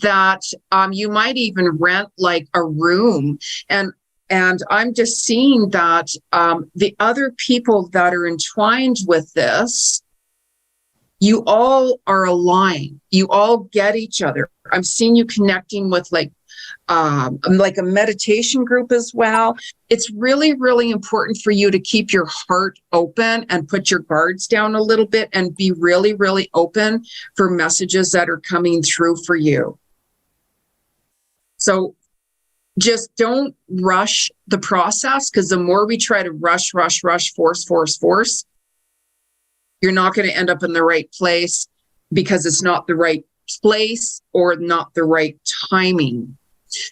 that you might even rent like a room. And I'm just seeing that the other people that are entwined with this, you all are aligned. You all get each other. I'm seeing you connecting with like a meditation group as well. It's really, really important for you to keep your heart open and put your guards down a little bit and be really, really open for messages that are coming through for you. So just don't rush the process, because the more we try to rush, force, you're not going to end up in the right place, because it's not the right place or not the right timing.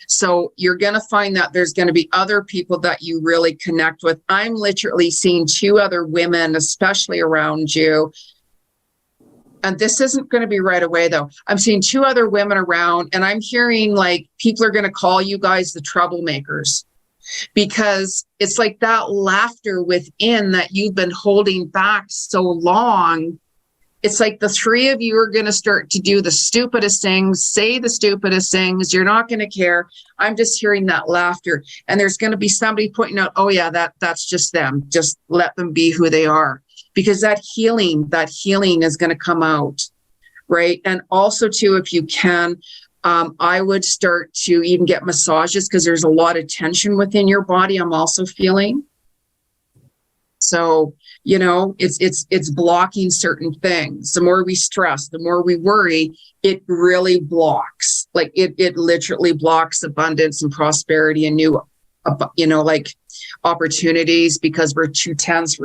So you're going to find that there's going to be other people that you really connect with. I'm literally seeing 2 other women, especially around you. And this isn't going to be right away, though. I'm seeing 2 other women around, and I'm hearing like people are going to call you guys the troublemakers, because it's like that laughter within that you've been holding back so long. It's like the 3 of you are going to start to do the stupidest things, say the stupidest things. You're not going to care. I'm just hearing that laughter. And there's going to be somebody pointing out, oh yeah, that's just them. Just let them be who they are. Because that healing is going to come out, right? And also too, if you can, I would start to even get massages, because there's a lot of tension within your body. I'm also feeling. So, it's blocking certain things. The more we stress, the more we worry, it really blocks. Like it literally blocks abundance and prosperity and new, like opportunities, because we're too tense.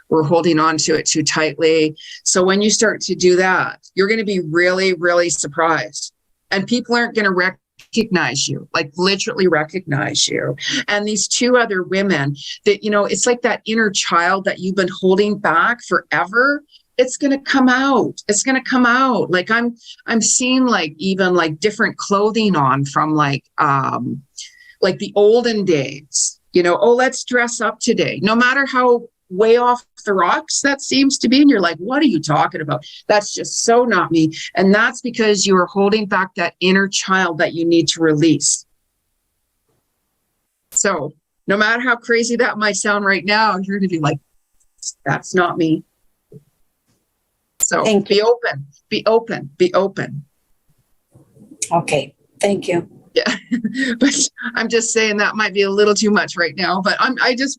We're holding on to it too tightly. So when you start to do that, you're going to be really, really surprised. And people aren't going to recognize you, like literally recognize you. And these 2 other women that, it's like that inner child that you've been holding back forever. It's going to come out. It's going to come out. Like I'm seeing like even like different clothing on from like the olden days. oh, let's dress up today. No matter how way off the rocks that seems to be. And you're like, what are you talking about? That's just so not me. And that's because you are holding back that inner child that you need to release. So no matter how crazy that might sound right now, you're going to be like, that's not me. So be open, be open, be open. Okay. Thank you. Yeah. But I'm just saying that might be a little too much right now, but I just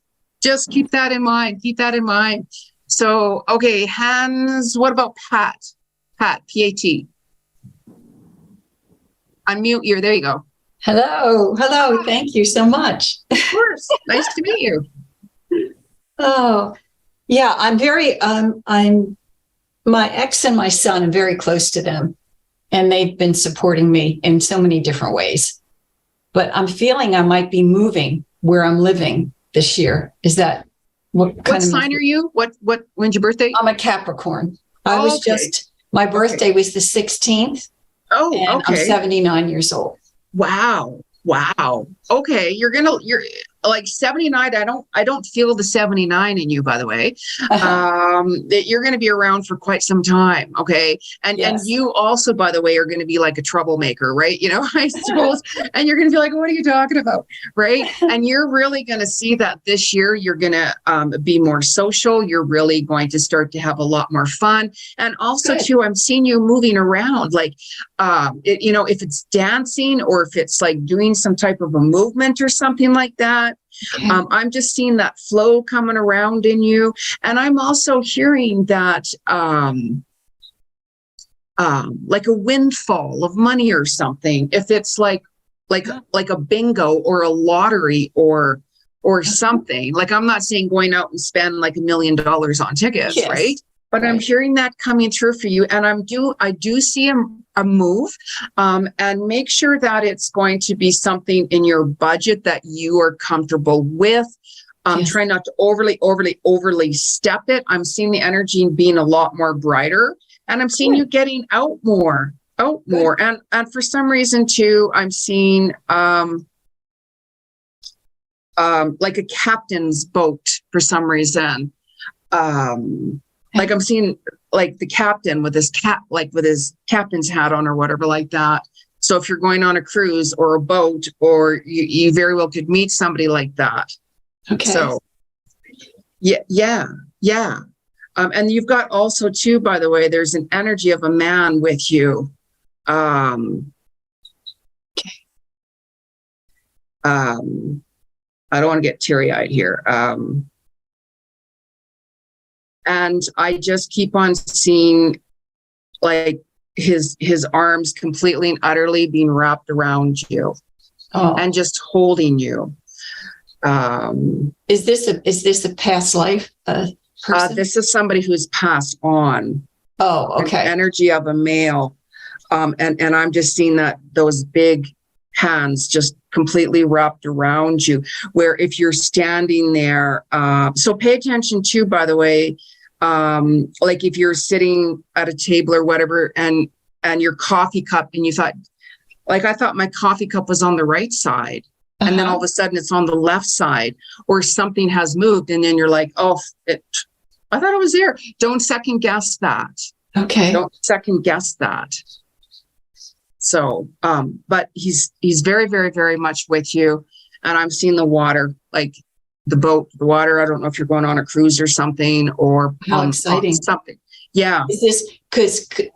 keep that in mind. Keep that in mind. So, okay. Hands. What about Pat? Pat, P-A-T. Unmute you. There you go. Hello. Hello. Thank you so much. Of course. Nice to meet you. Oh, yeah. I'm my ex and my son, I'm very close to them, and they've been supporting me in so many different ways. But I'm feeling I might be moving where I'm living this year. Is that what sign are you? When's your birthday? I'm a Capricorn. I was my birthday was the 16th. Oh, and okay. I'm 79 years old. Wow. Okay. You're like 79. I don't feel the 79 in you, by the way. That you're going to be around for quite some time. Okay. And you also, by the way, are going to be like a troublemaker, right? I suppose. And you're going to be like, what are you talking about? Right. And you're really going to see that this year, you're going to be more social. You're really going to start to have a lot more fun. And also too, I'm seeing you moving around, like, if it's dancing or if it's like doing some type of a movement or something like that. Okay. I'm just seeing that flow coming around in you. And I'm also hearing that like a windfall of money or something. If it's like a bingo or a lottery or something. Like, I'm not saying going out and spend like $1 million on tickets, right? But I'm hearing that coming through for you. And I do see a move, and make sure that it's going to be something in your budget that you are comfortable with. Try not to overly step it. I'm seeing the energy being a lot more brighter, and I'm seeing you getting out more. And for some reason too, I'm seeing, like a captain's boat for some reason. Like I'm seeing like the captain with his captain's hat on or whatever like that. So if you're going on a cruise or a boat, or you very well could meet somebody like that. Okay. So yeah. And you've got also too, by the way, there's an energy of a man with you. I don't want to get teary-eyed here. And I just keep on seeing like his arms completely and utterly being wrapped around you and just holding you. Is this a past life person? This is somebody who's passed on. Oh, okay. An energy of a male. And I'm just seeing that those big hands just completely wrapped around you, where if you're standing there, so pay attention to, by the way, like if you're sitting at a table or whatever, and your coffee cup, and you thought, like, I thought my coffee cup was on the right side. And then all of a sudden it's on the left side, or something has moved. And then you're like, I thought it was there. Don't second guess that. Okay. Don't second guess that. So, but he's very, very, very much with you. And I'm seeing the water, like the boat, the water. I don't know if you're going on a cruise or something, or how exciting. Something. Yeah. Is this,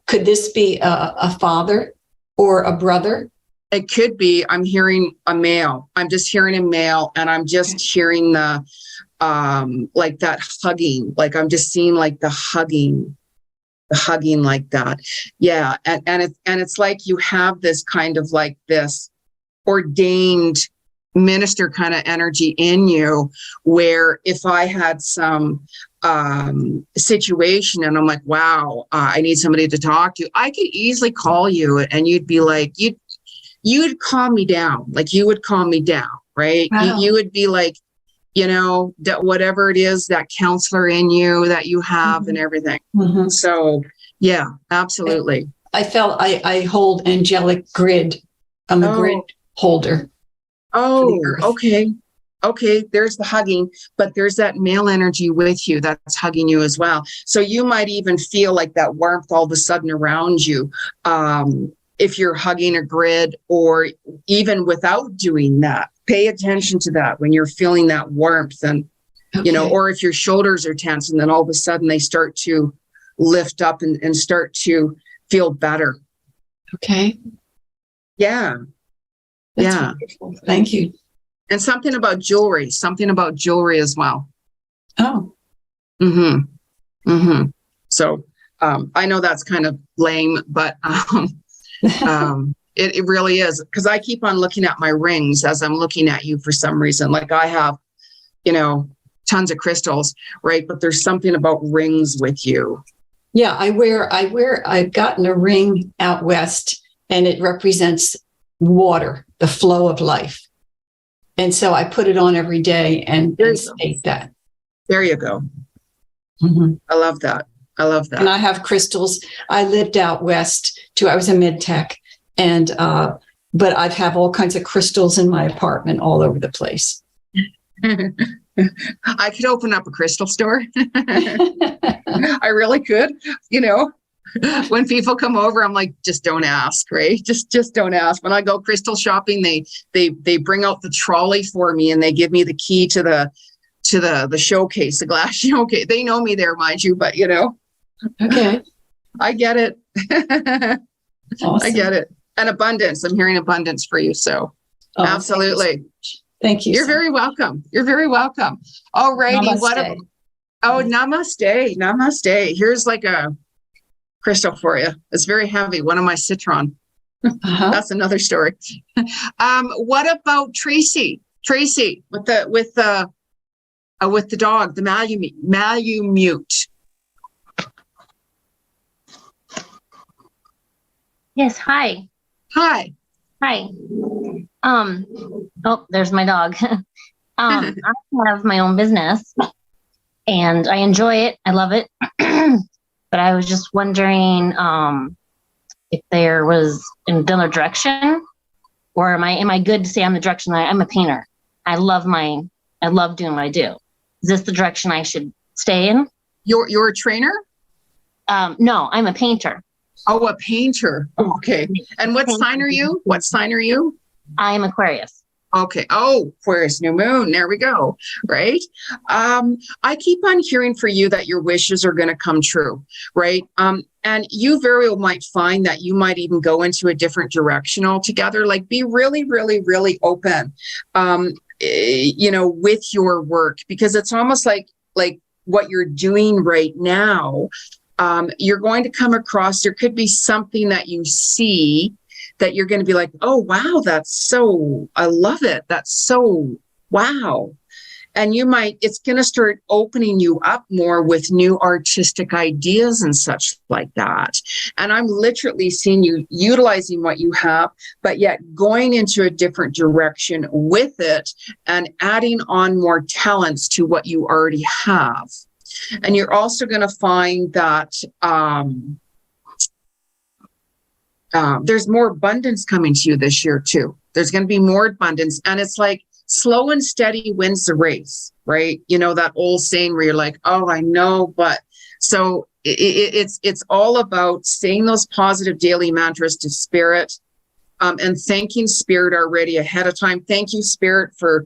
could this be a father or a brother? It could be. I'm hearing a male. I'm just hearing a male, and I'm just hearing the, like that hugging. Like I'm just seeing like the hugging like that. Yeah. And it's like you have this kind of like this ordained minister kind of energy in you, where if I had some situation and I'm like, wow, I need somebody to talk to, I could easily call you, and you'd be like, you'd calm me down. Like you would calm me down, right? Wow. You would be like, that whatever it is, that counselor in you that you have and everything. Mm-hmm. So yeah, absolutely. I felt I hold angelic grid. I'm a grid holder. Oh, okay. Okay, there's the hugging, but there's that male energy with you that's hugging you as well. So you might even feel like that warmth all of a sudden around you. If you're hugging a grid, or even without doing that, pay attention to that when you're feeling that warmth, and, you know, or if your shoulders are tense and then all of a sudden they start to lift up and start to feel better. Okay. Yeah. That's yeah. wonderful. Thank you. And something about jewelry as well. Oh. Mm-hmm. Mm-hmm. So I know that's kind of lame, but it really is, because I keep on looking at my rings as I'm looking at you for some reason. Like I have, you know, tons of crystals, right? But there's something about rings with you. Yeah, I've gotten a ring out west, and it represents water, the flow of life. And so I put it on every day and state that. There you go. Mm-hmm. I love that. I love that. And I have crystals. I lived out west too. I was a mid-tech, and but I have all kinds of crystals in my apartment all over the place. I could open up a crystal store. I really could. You know, when people come over, I'm like, just don't ask, right? Just don't ask. When I go crystal shopping, they bring out the trolley for me, and they give me the key to the showcase, the glass showcase. They know me there, mind you, but you know. Okay. I get it. Awesome. I get it. And abundance. I'm hearing abundance for you. So absolutely. Thank you. You're very welcome. You're very welcome. All righty. Namaste. Namaste. Namaste. Here's like a crystal for you. It's very heavy. One of my citron. That's another story. What about Tracy? Tracy with the dog, the Malamute. Yes. Hi. Hi. Hi. Oh, there's my dog. I have my own business and I enjoy it. I love it. But I was just wondering if there was another direction, or am I good to say I'm the direction I'm a painter? I love doing what I do. Is this the direction I should stay in? You're a trainer? No, I'm a painter. Oh, a painter. Oh, okay. And what sign are you? What sign are you? I am Aquarius. Okay. Oh, Aquarius, new moon. There we go. Right. I keep on hearing for you that your wishes are going to come true. Right. And you very well might find that you might even go into a different direction altogether. Like be really, really, really open, you know, with your work, because it's almost like what you're doing right now. You're going to come across, there could be something that you see that you're going to be like, oh, wow, I love it. That's so, wow. And it's going to start opening you up more with new artistic ideas and such like that. And I'm literally seeing you utilizing what you have, but yet going into a different direction with it and adding on more talents to what you already have. And you're also going to find that there's more abundance coming to you this year, too. There's going to be more abundance. And it's like slow and steady wins the race, right? You know, that old saying where you're like, oh, I know. But so it's all about saying those positive daily mantras to spirit. And thanking Spirit already ahead of time. Thank you, Spirit, for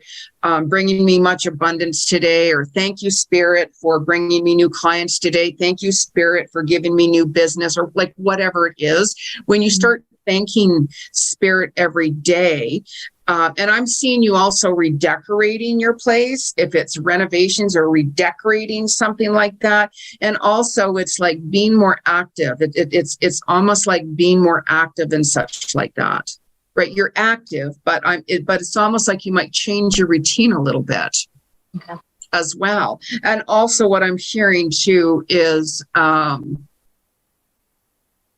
bringing me much abundance today. Or thank you, Spirit, for bringing me new clients today. Thank you, Spirit, for giving me new business, or like whatever it is. When you start thanking Spirit every day, and I'm seeing you also redecorating your place, if it's renovations or redecorating, something like that. And also it's like being more active. It's almost like being more active and such like that, right? You're active, but it's almost like you might change your routine a little bit as well. And also what I'm hearing too is,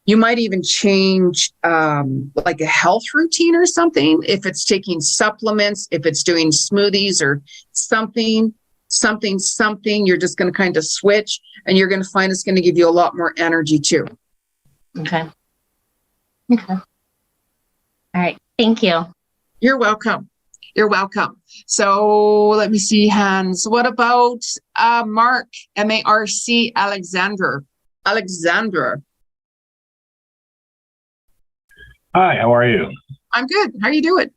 you might even change like a health routine or something. If it's taking supplements, if it's doing smoothies or something, you're just going to kind of switch, and you're going to find it's going to give you a lot more energy too. Okay. All right. Thank you. You're welcome. You're welcome. So let me see hands. What about Mark, M-A-R-C, Alexander? Alexandra. Hi, how are you? I'm good. How are you doing?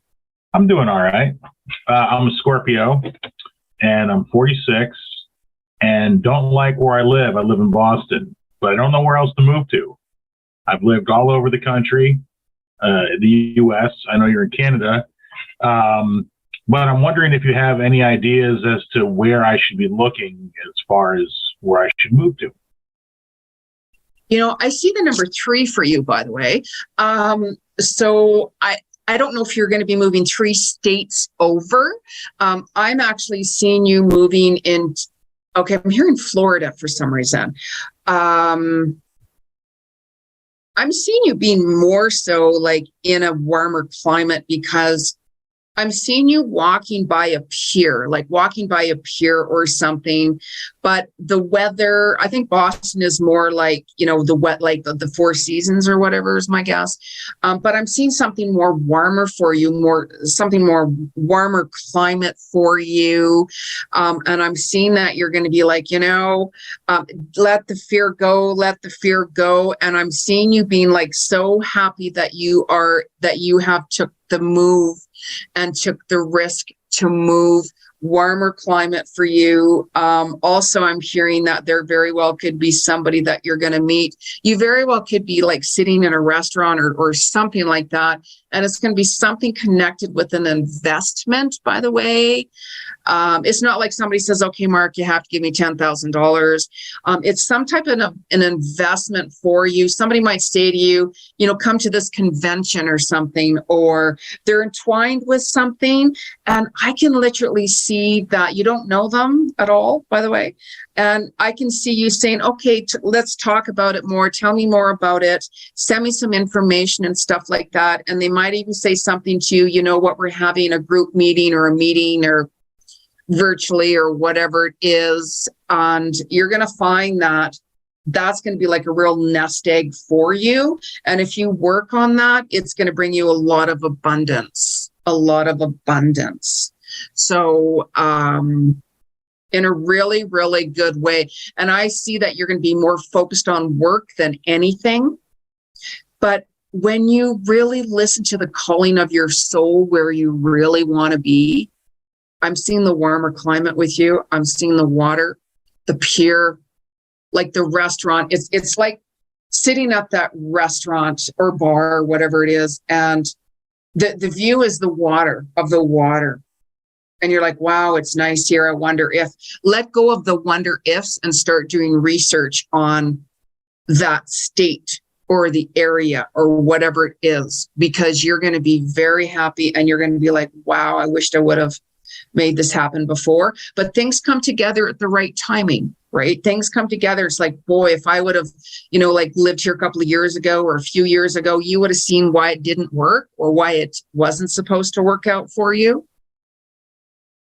I'm doing all right. I'm a Scorpio, and I'm 46, and don't like where I live. I live in Boston, but I don't know where else to move to. I've lived all over the country, the U.S. I know you're in Canada, but I'm wondering if you have any ideas as to where I should be looking as far as where I should move to. You know, I see the number 3 for you, by the way. So I don't know if you're going to be moving 3 states over. I'm actually seeing you moving in. Okay, I'm here in Florida for some reason. I'm seeing you being more so like in a warmer climate, because I'm seeing you walking by a pier or something. But the weather, I think Boston is more like, you know, the wet, like the 4 seasons or whatever is my guess. But I'm seeing something more warmer for you, something more warmer climate for you. And I'm seeing that you're going to be like, you know, let the fear go. And I'm seeing you being like so happy that you have took the move and took the risk to move. Warmer climate for you. Also, I'm hearing that there very well could be somebody that you're going to meet. You very well could be like sitting in a restaurant or something like that. And it's going to be something connected with an investment, by the way. It's not like somebody says, okay, Mark, you have to give me $10,000. It's some type of an investment for you. Somebody might say to you, you know, come to this convention or something, or they're entwined with something. And I can literally see that you don't know them at all, by the way. And I can see you saying, okay, let's talk about it more. Tell me more about it. Send me some information and stuff like that. And they might even say something to you, you know what, we're having a group meeting or a meeting or virtually or whatever it is. And you're going to find that that's going to be like a real nest egg for you. And if you work on that, it's going to bring you a lot of abundance. So, in a really, really good way. And I see that you're going to be more focused on work than anything. But when you really listen to the calling of your soul, where you really want to be, I'm seeing the warmer climate with you. I'm seeing the water, the pier, like the restaurant. It's like sitting at that restaurant or bar or whatever it is. And the view is the water. And you're like, wow, it's nice here. I wonder if. Let go of the wonder ifs and start doing research on that state or the area or whatever it is, because you're going to be very happy and you're going to be like, wow, I wished I would have made this happen before. But things come together at the right timing, right? Things come together. It's like, boy, if I would have, you know, like lived here a couple of years ago or a few years ago, you would have seen why it didn't work or why it wasn't supposed to work out for you.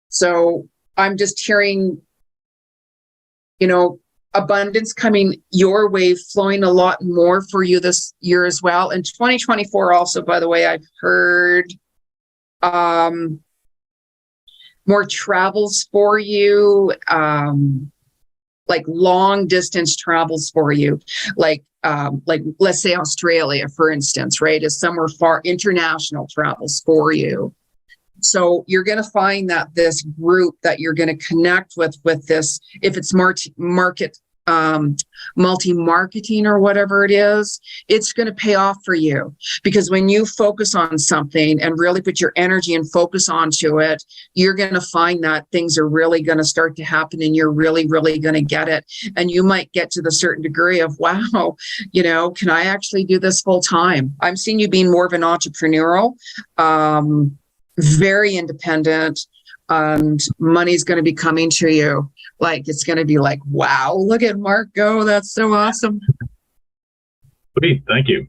So I'm just hearing, you know, abundance coming your way, flowing a lot more for you this year as well. And 2024 also, by the way, I've heard more travels for you, like long distance travels for you, like let's say Australia, for instance, right, is somewhere far. International travels for you. So you're going to find that this group that you're going to connect with this, if it's multi-marketing or whatever it is, it's going to pay off for you. Because when you focus on something and really put your energy and focus onto it, you're going to find that things are really going to start to happen and you're really, really going to get it. And you might get to the certain degree of, wow, you know, can I actually do this full time? I'm seeing you being more of an entrepreneurial, very independent, and money's going to be coming to you. Like, it's going to be like, wow, look at Mark go. That's so awesome. Sweet. Thank you.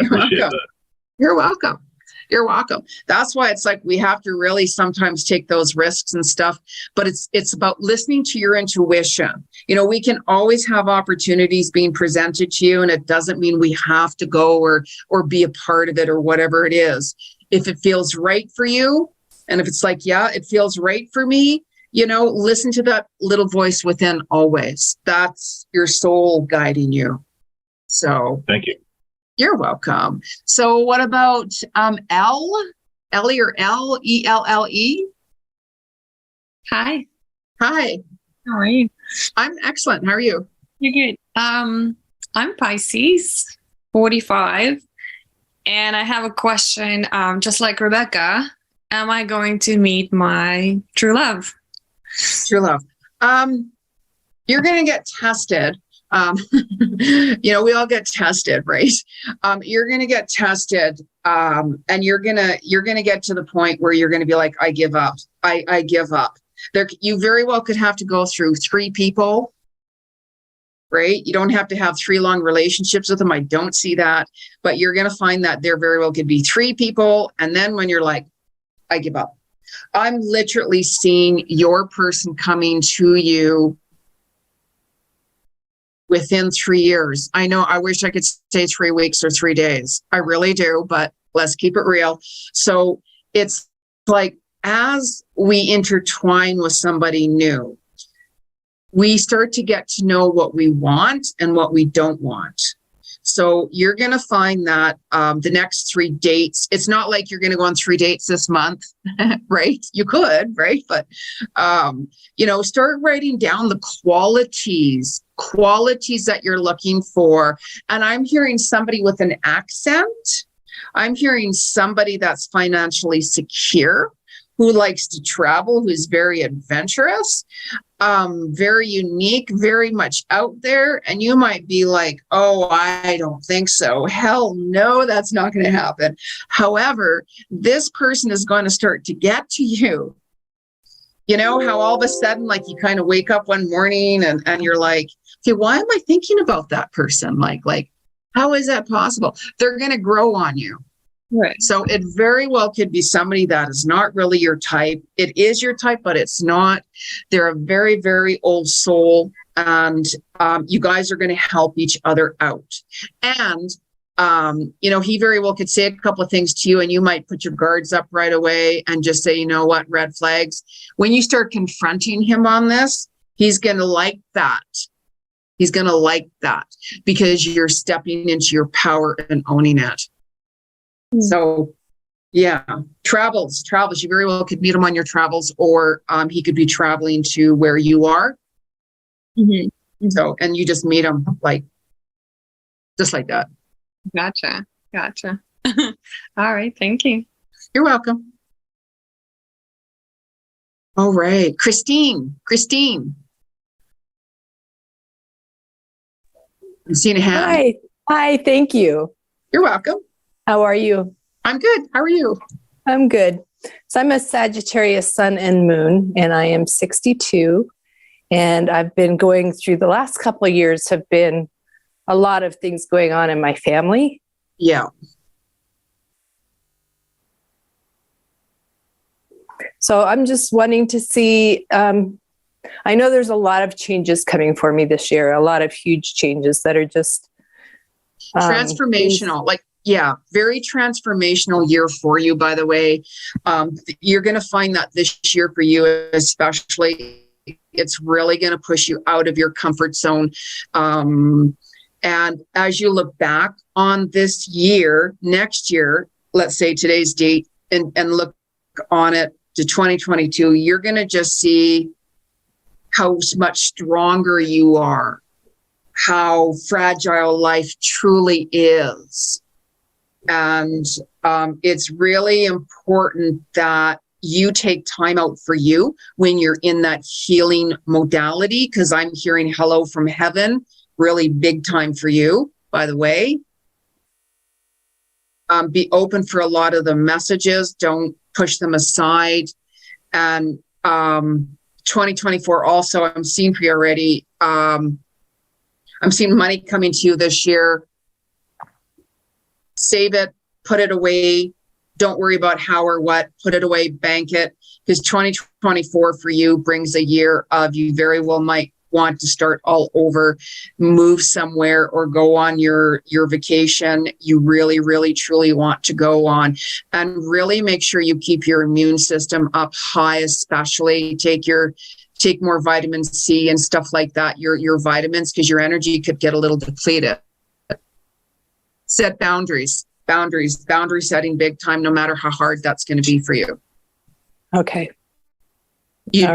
I appreciate that. You're welcome. You're welcome. That's why it's like we have to really sometimes take those risks and stuff, but it's about listening to your intuition. You know, we can always have opportunities being presented to you, and it doesn't mean we have to go or be a part of it or whatever it is. If it feels right for you, And if it's like, yeah, it feels right for me, listen to that little voice within always. That's your soul guiding you. So thank you. You're welcome. So what about Ellie or L-E-L-L-E? Hi. Hi. How are you? I'm excellent. How are you? You're good. I'm Pisces, 45, and I have a question. Just like Rebecca, am I going to meet my true love? True love. You're going to get tested. We all get tested, right? You're going to get tested, and you're going to get to the point where you're going to be like, I give up. I give up. You very well could have to go through 3 people, right? You don't have to have 3 long relationships with them. I don't see that, but you're going to find that there very well could be 3 people. And then when you're like, I give up, I'm literally seeing your person coming to you within 3 years. I know, I wish I could say 3 weeks or 3 days. I really do, but let's keep it real. So it's like, as we intertwine with somebody new, we start to get to know what we want and what we don't want. So you're going to find that the next 3 dates, it's not like you're going to go on 3 dates this month, right? You could, right? But, start writing down the qualities that you're looking for. And I'm hearing somebody with an accent. I'm hearing somebody that's financially secure, who likes to travel, who's very adventurous, very unique, very much out there. And you might be like, oh, I don't think so. Hell no, that's not going to happen. However, this person is going to start to get to you. You know how all of a sudden, like, you kind of wake up one morning and you're like, okay, why am I thinking about that person? Like, how is that possible? They're going to grow on you. Right. So it very well could be somebody that is not really your type. It is your type, but it's not. They're a very, very old soul, and you guys are going to help each other out. And, he very well could say a couple of things to you, and you might put your guards up right away and just say, you know what, red flags. When you start confronting him on this, he's going to like that. He's going to like that because you're stepping into your power and owning it. So, yeah, travels. You very well could meet him on your travels, or he could be traveling to where you are. Mm-hmm. So, and you just meet him just like that. Gotcha. All right. Thank you. You're welcome. All right. Christine. I'm seeing a hand. Hi. Thank you. You're welcome. How are you? I'm good. How are you? I'm good. So I'm a Sagittarius sun and moon, and I am 62. And I've been going through the last couple of years have been a lot of things going on in my family. Yeah. So I'm just wanting to see, I know there's a lot of changes coming for me this year, a lot of huge changes that are just transformational. Very transformational year for you, by the way. You're going to find that this year for you, especially, it's really going to push you out of your comfort zone. And as you look back on this year, next year, let's say today's date, and look on it to 2022, you're going to just see how much stronger you are, how fragile life truly is. And it's really important that you take time out for you when you're in that healing modality, because I'm hearing hello from heaven, really big time for you, by the way. Be open for a lot of the messages. Don't push them aside. And 2024 also, I'm seeing for you already. I'm seeing money coming to you this year. Save it, put it away. Don't worry about how or what. Put it away, bank it. Because 2024 for you brings a year of, you very well might want to start all over, move somewhere, or go on your vacation you really, really, truly want to go on. And really make sure you keep your immune system up high, especially take more vitamin C and stuff like that, your vitamins, because your energy could get a little depleted. Set boundaries setting big time, no matter how hard that's going to be for you. Okay. You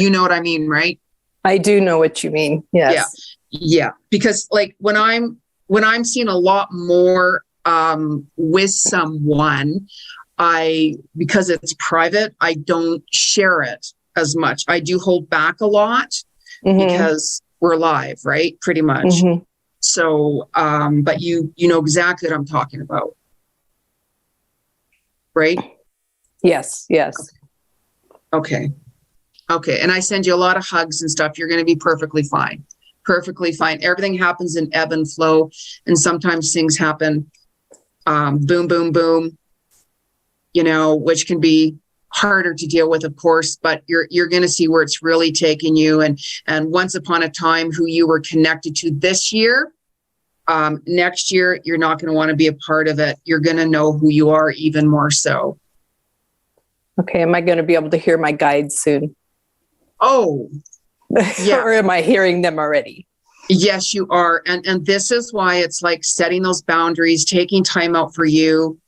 know what I mean, right? I do know what you mean. Yes. Yeah. Because like when I'm seeing a lot more with someone, because it's private, I don't share it as much. I do hold back a lot because we're live, right? Pretty much. So, but you know exactly what I'm talking about, right? Yes. Okay. And I send you a lot of hugs and stuff. You're going to be perfectly fine. Everything happens in ebb and flow. And sometimes things happen, boom, boom, boom, which can be harder to deal with, of course, but you're going to see where it's really taking you. And once upon a time, who you were connected to this year, next year, you're not going to want to be a part of it. You're going to know who you are even more so. Okay. Am I going to be able to hear my guides soon? Oh, yeah. Or am I hearing them already? Yes, you are. And this is why it's like setting those boundaries, taking time out for you,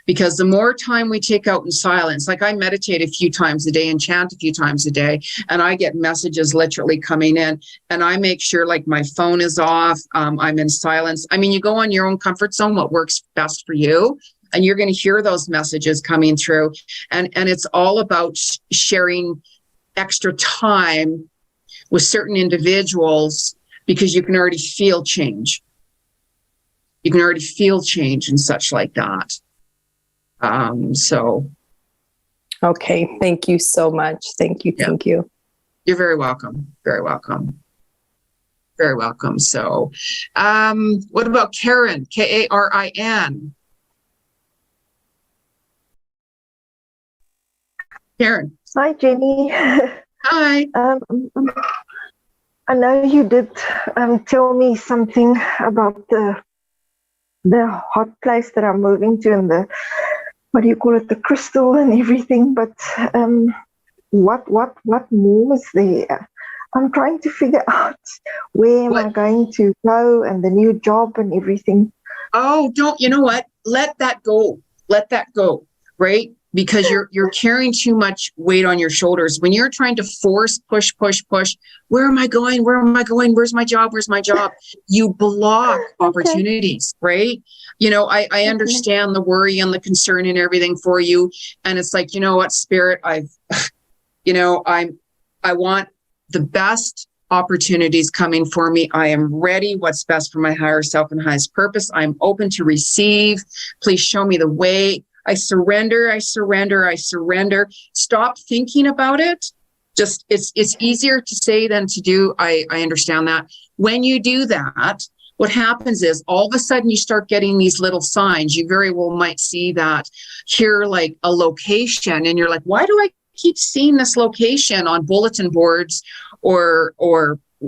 because the more time we take out in silence, like I meditate a few times a day and chant a few times a day, and I get messages literally coming in, and I make sure like my phone is off. I'm in silence. I mean, you go on your own comfort zone, what works best for you, and you're going to hear those messages coming through. And it's all about sharing extra time with certain individuals, because you can already feel change. You can already feel change and such like that. So. Okay. Thank you so much. Thank you. Thank you. You're very welcome. Very welcome. Very welcome. So, what about Karen? Karin. Karen. Hi, Jenny. Hi. I know you did tell me something about the hot place that I'm moving to, and the, what do you call it, the crystal and everything. But what more is there? I'm trying to figure out where am I going to go, and the new job and everything. Oh, you know what? Let that go. Let that go. Right? Because you're carrying too much weight on your shoulders. When you're trying to push, where am I going? Where's my job? You block opportunities, right? I understand the worry and the concern and everything for you. And it's like, you know what, Spirit, I want the best opportunities coming for me. I am ready. What's best for my higher self and highest purpose. I'm open to receive. Please show me the way. I surrender. Stop thinking about it. Just, it's easier to say than to do. I understand that. When you do that, what happens is all of a sudden you start getting these little signs. You very well might see that here, like a location, and you're like, why do I keep seeing this location on bulletin boards or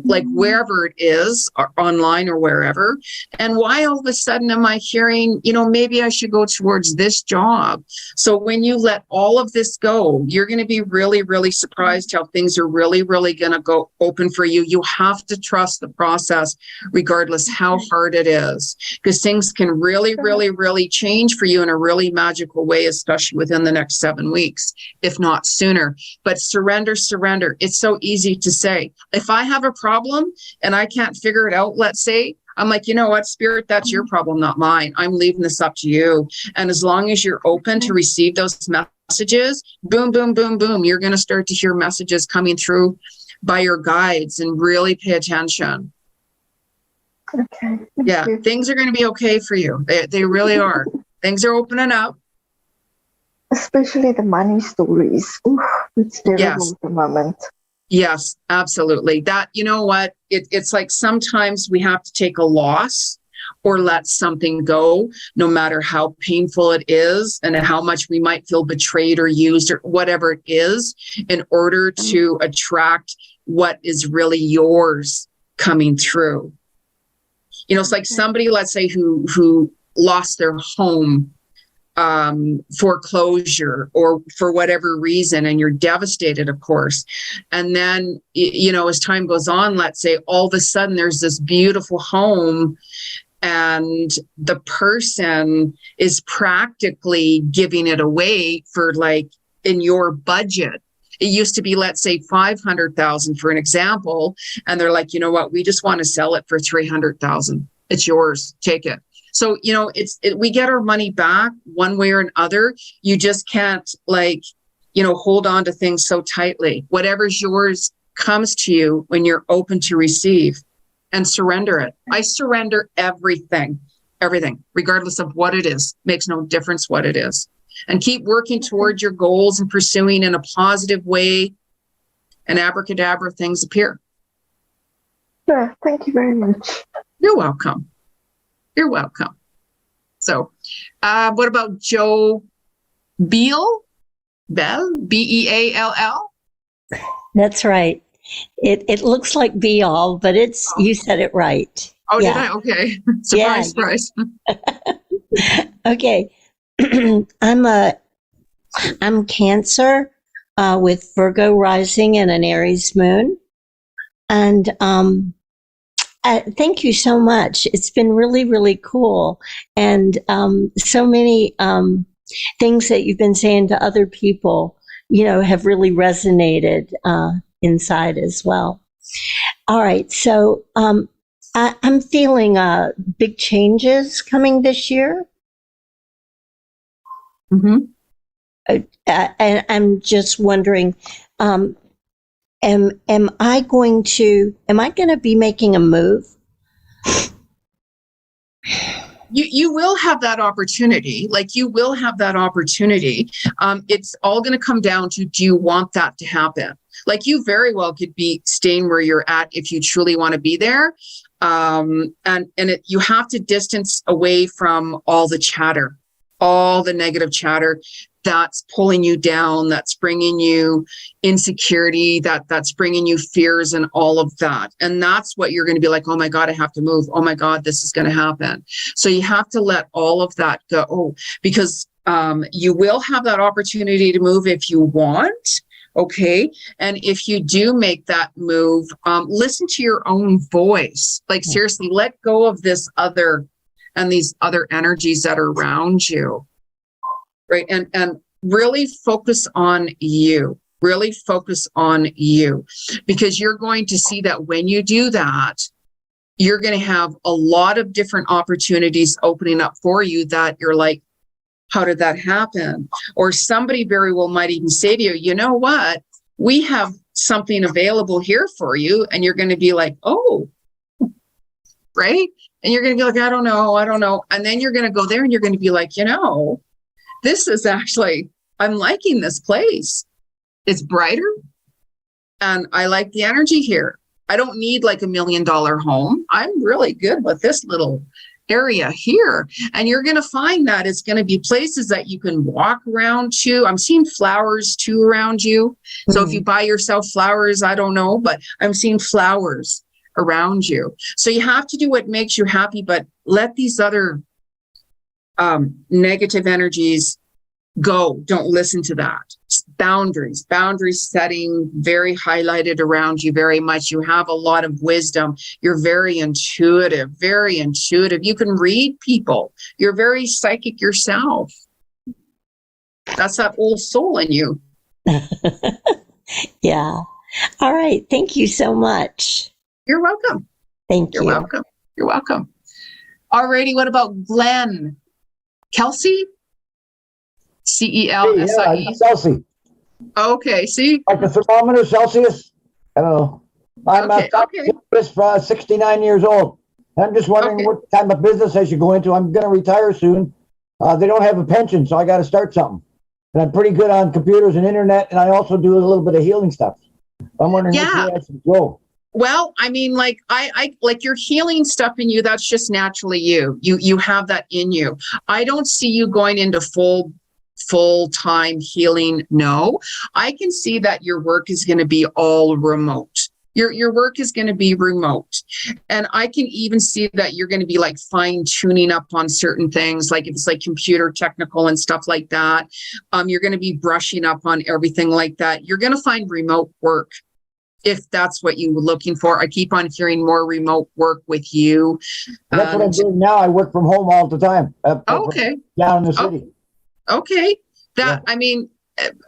like wherever it is, or online or wherever? And why all of a sudden am I hearing, maybe I should go towards this job? So when you let all of this go, you're going to be really, really surprised how things are really, really going to go open for you. You have to trust the process, regardless how hard it is, because things can really, really, really change for you in a really magical way, especially within the next 7 weeks, if not sooner. But surrender. It's so easy to say. If I have a problem and I can't figure it out, let's say, I'm like, you know what, Spirit, that's your problem, not mine. I'm leaving this up to you. And as long as you're open to receive those messages, boom, boom, boom, boom, you're going to start to hear messages coming through by your guides, and really pay attention. Okay. Yeah, things are going to be okay for you. They really are. Things are opening up. Especially the money stories. Ooh, it's terrible at the moment. Yes, absolutely. That, you know what, it's like sometimes we have to take a loss or let something go, no matter how painful it is and how much we might feel betrayed or used or whatever it is, in order to attract what is really yours coming through. It's like somebody, let's say, who lost their home, foreclosure or for whatever reason, and you're devastated, of course. And then, as time goes on, let's say all of a sudden there's this beautiful home and the person is practically giving it away for, like, in your budget. It used to be, let's say, $500,000 for an example. And they're like, you know what, we just want to sell it for $300,000. It's yours. Take it. So, we get our money back one way or another. You just can't, hold on to things so tightly. Whatever's yours comes to you when you're open to receive, and surrender it. I surrender everything, regardless of what it is. Makes no difference what it is. And keep working towards your goals and pursuing in a positive way, and abracadabra, things appear. Yeah, thank you very much. You're welcome. You're welcome. So, what about Joe Beal? B-E-A-L-L? That's right. It looks like Beal, but you said it right. Oh, yeah. Did I? Okay. Surprise. Okay. I'm Cancer with Virgo rising and an Aries moon. And thank you so much. It's been really, really cool. And so many things that you've been saying to other people, have really resonated inside as well. All right. So I'm feeling big changes coming this year. Mm-hmm. And I'm just wondering, am I going to be making a move? You will have that opportunity. You will have that opportunity. It's all going to come down to, do you want that to happen? You very well could be staying where you're at if you truly want to be there. You have to distance away from all the chatter, all the negative chatter that's pulling you down, that's bringing you insecurity, that's bringing you fears and all of that. And that's what you're going to be like, oh my God, I have to move. Oh my God, this is going to happen. So you have to let all of that go, because you will have that opportunity to move if you want. Okay. And if you do make that move, listen to your own voice. Seriously, let go of this other and these other energies that are around you. Right. And really focus on you. Really focus on you, because you're going to see that when you do that, you're going to have a lot of different opportunities opening up for you that you're like, how did that happen? Or somebody very well might even say to you, you know what? We have something available here for you. And you're going to be like, oh, right. And you're going to be like, I don't know. And then you're going to go there and you're going to be like, this is actually, I'm liking this place. It's brighter and I like the energy here. I don't need like $1 million home. I'm really good with this little area here. And you're going to find that it's going to be places that you can walk around to. I'm seeing flowers too around you. So if you buy yourself flowers, I don't know, but I'm seeing flowers around you. So you have to do what makes you happy, but let these other negative energies go. Don't listen to that. Boundaries setting very highlighted around you very much. You have a lot of wisdom. You're very intuitive. You can read people. You're very psychic yourself. That's that old soul in you. Yeah. All right. Thank you so much. You're welcome. Thank you. You're welcome. Alrighty. What about Glenn? Kelsey? C-E-L-S-I-E. Yeah, Celsius. Okay, see? Like the thermometer, Celsius? I don't know. I'm 69 years old. I'm just wondering what type of business I should go into. I'm going to retire soon. They don't have a pension, so I got to start something. And I'm pretty good on computers and internet, and I also do a little bit of healing stuff. I'm wondering which way I should go. Well, I mean, like I like your healing stuff in you. That's just naturally you. You have that in you. I don't see you going into full-time healing. No, I can see that your work is going to be all remote. Your work is going to be remote. And I can even see that you're going to be like fine tuning up on certain things, like if it's like computer technical and stuff like that. You're going to be brushing up on everything like that. You're going to find remote work if that's what you were looking for. I keep on hearing more remote work with you. That's what I'm doing now. I work from home all the time. Okay. Down in the city. Okay. That, I mean,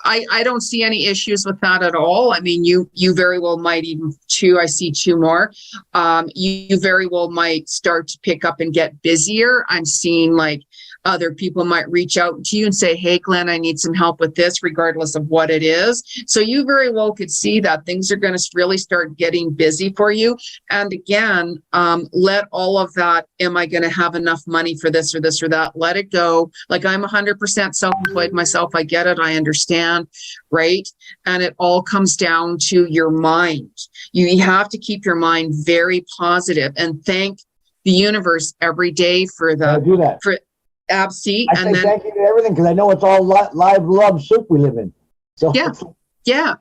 I don't see any issues with that at all. I mean, you very well might even I see two more. You very well might start to pick up and get busier. I'm seeing like other people might reach out to you and say, hey, Glenn, I need some help with this, regardless of what it is. So you very well could see that things are going to really start getting busy for you. And again, let all of that, am I going to have enough money for this or this or that? Let it go. Like I'm 100% self-employed myself. I get it. I understand. Right. And it all comes down to your mind. You have to keep your mind very positive and thank the universe every day for Absy, I say thank you to everything because I know it's all live love soup we live in. So yeah,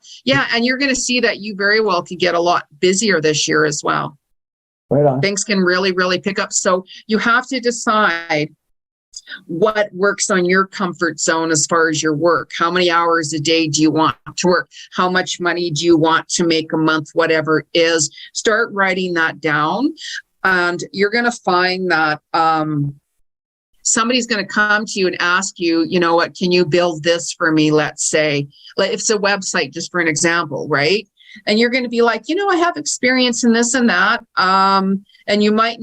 and you're going to see that you very well could get a lot busier this year as well. Right on. Things can really, really pick up. So you have to decide what works on your comfort zone as far as your work. How many hours a day do you want to work? How much money do you want to make a month? Whatever it is, start writing that down, and you're going to find that. Somebody's going to come to you and ask you, you know what, can you build this for me? Let's say, like if it's a website, just for an example, right? And you're going to be like, you know, I have experience in this and that. And you might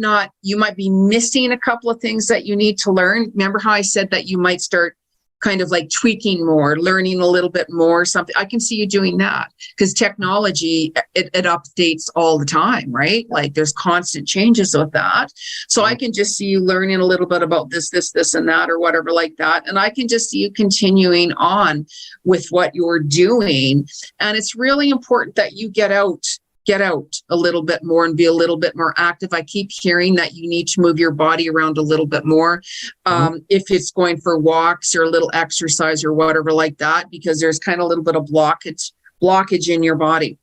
be missing a couple of things that you need to learn. Remember how I said that you might start kind of like tweaking more, learning a little bit more, something. I can see you doing that because technology, it updates all the time, right? Like there's constant changes with that. So I can just see you learning a little bit about this, and that, or whatever like that. And I can just see you continuing on with what you're doing. And it's really important that you get out a little bit more and be a little bit more active. I keep hearing that you need to move your body around a little bit more. If it's going for walks or a little exercise or whatever like that, because there's kind of a little bit of blockage in your body.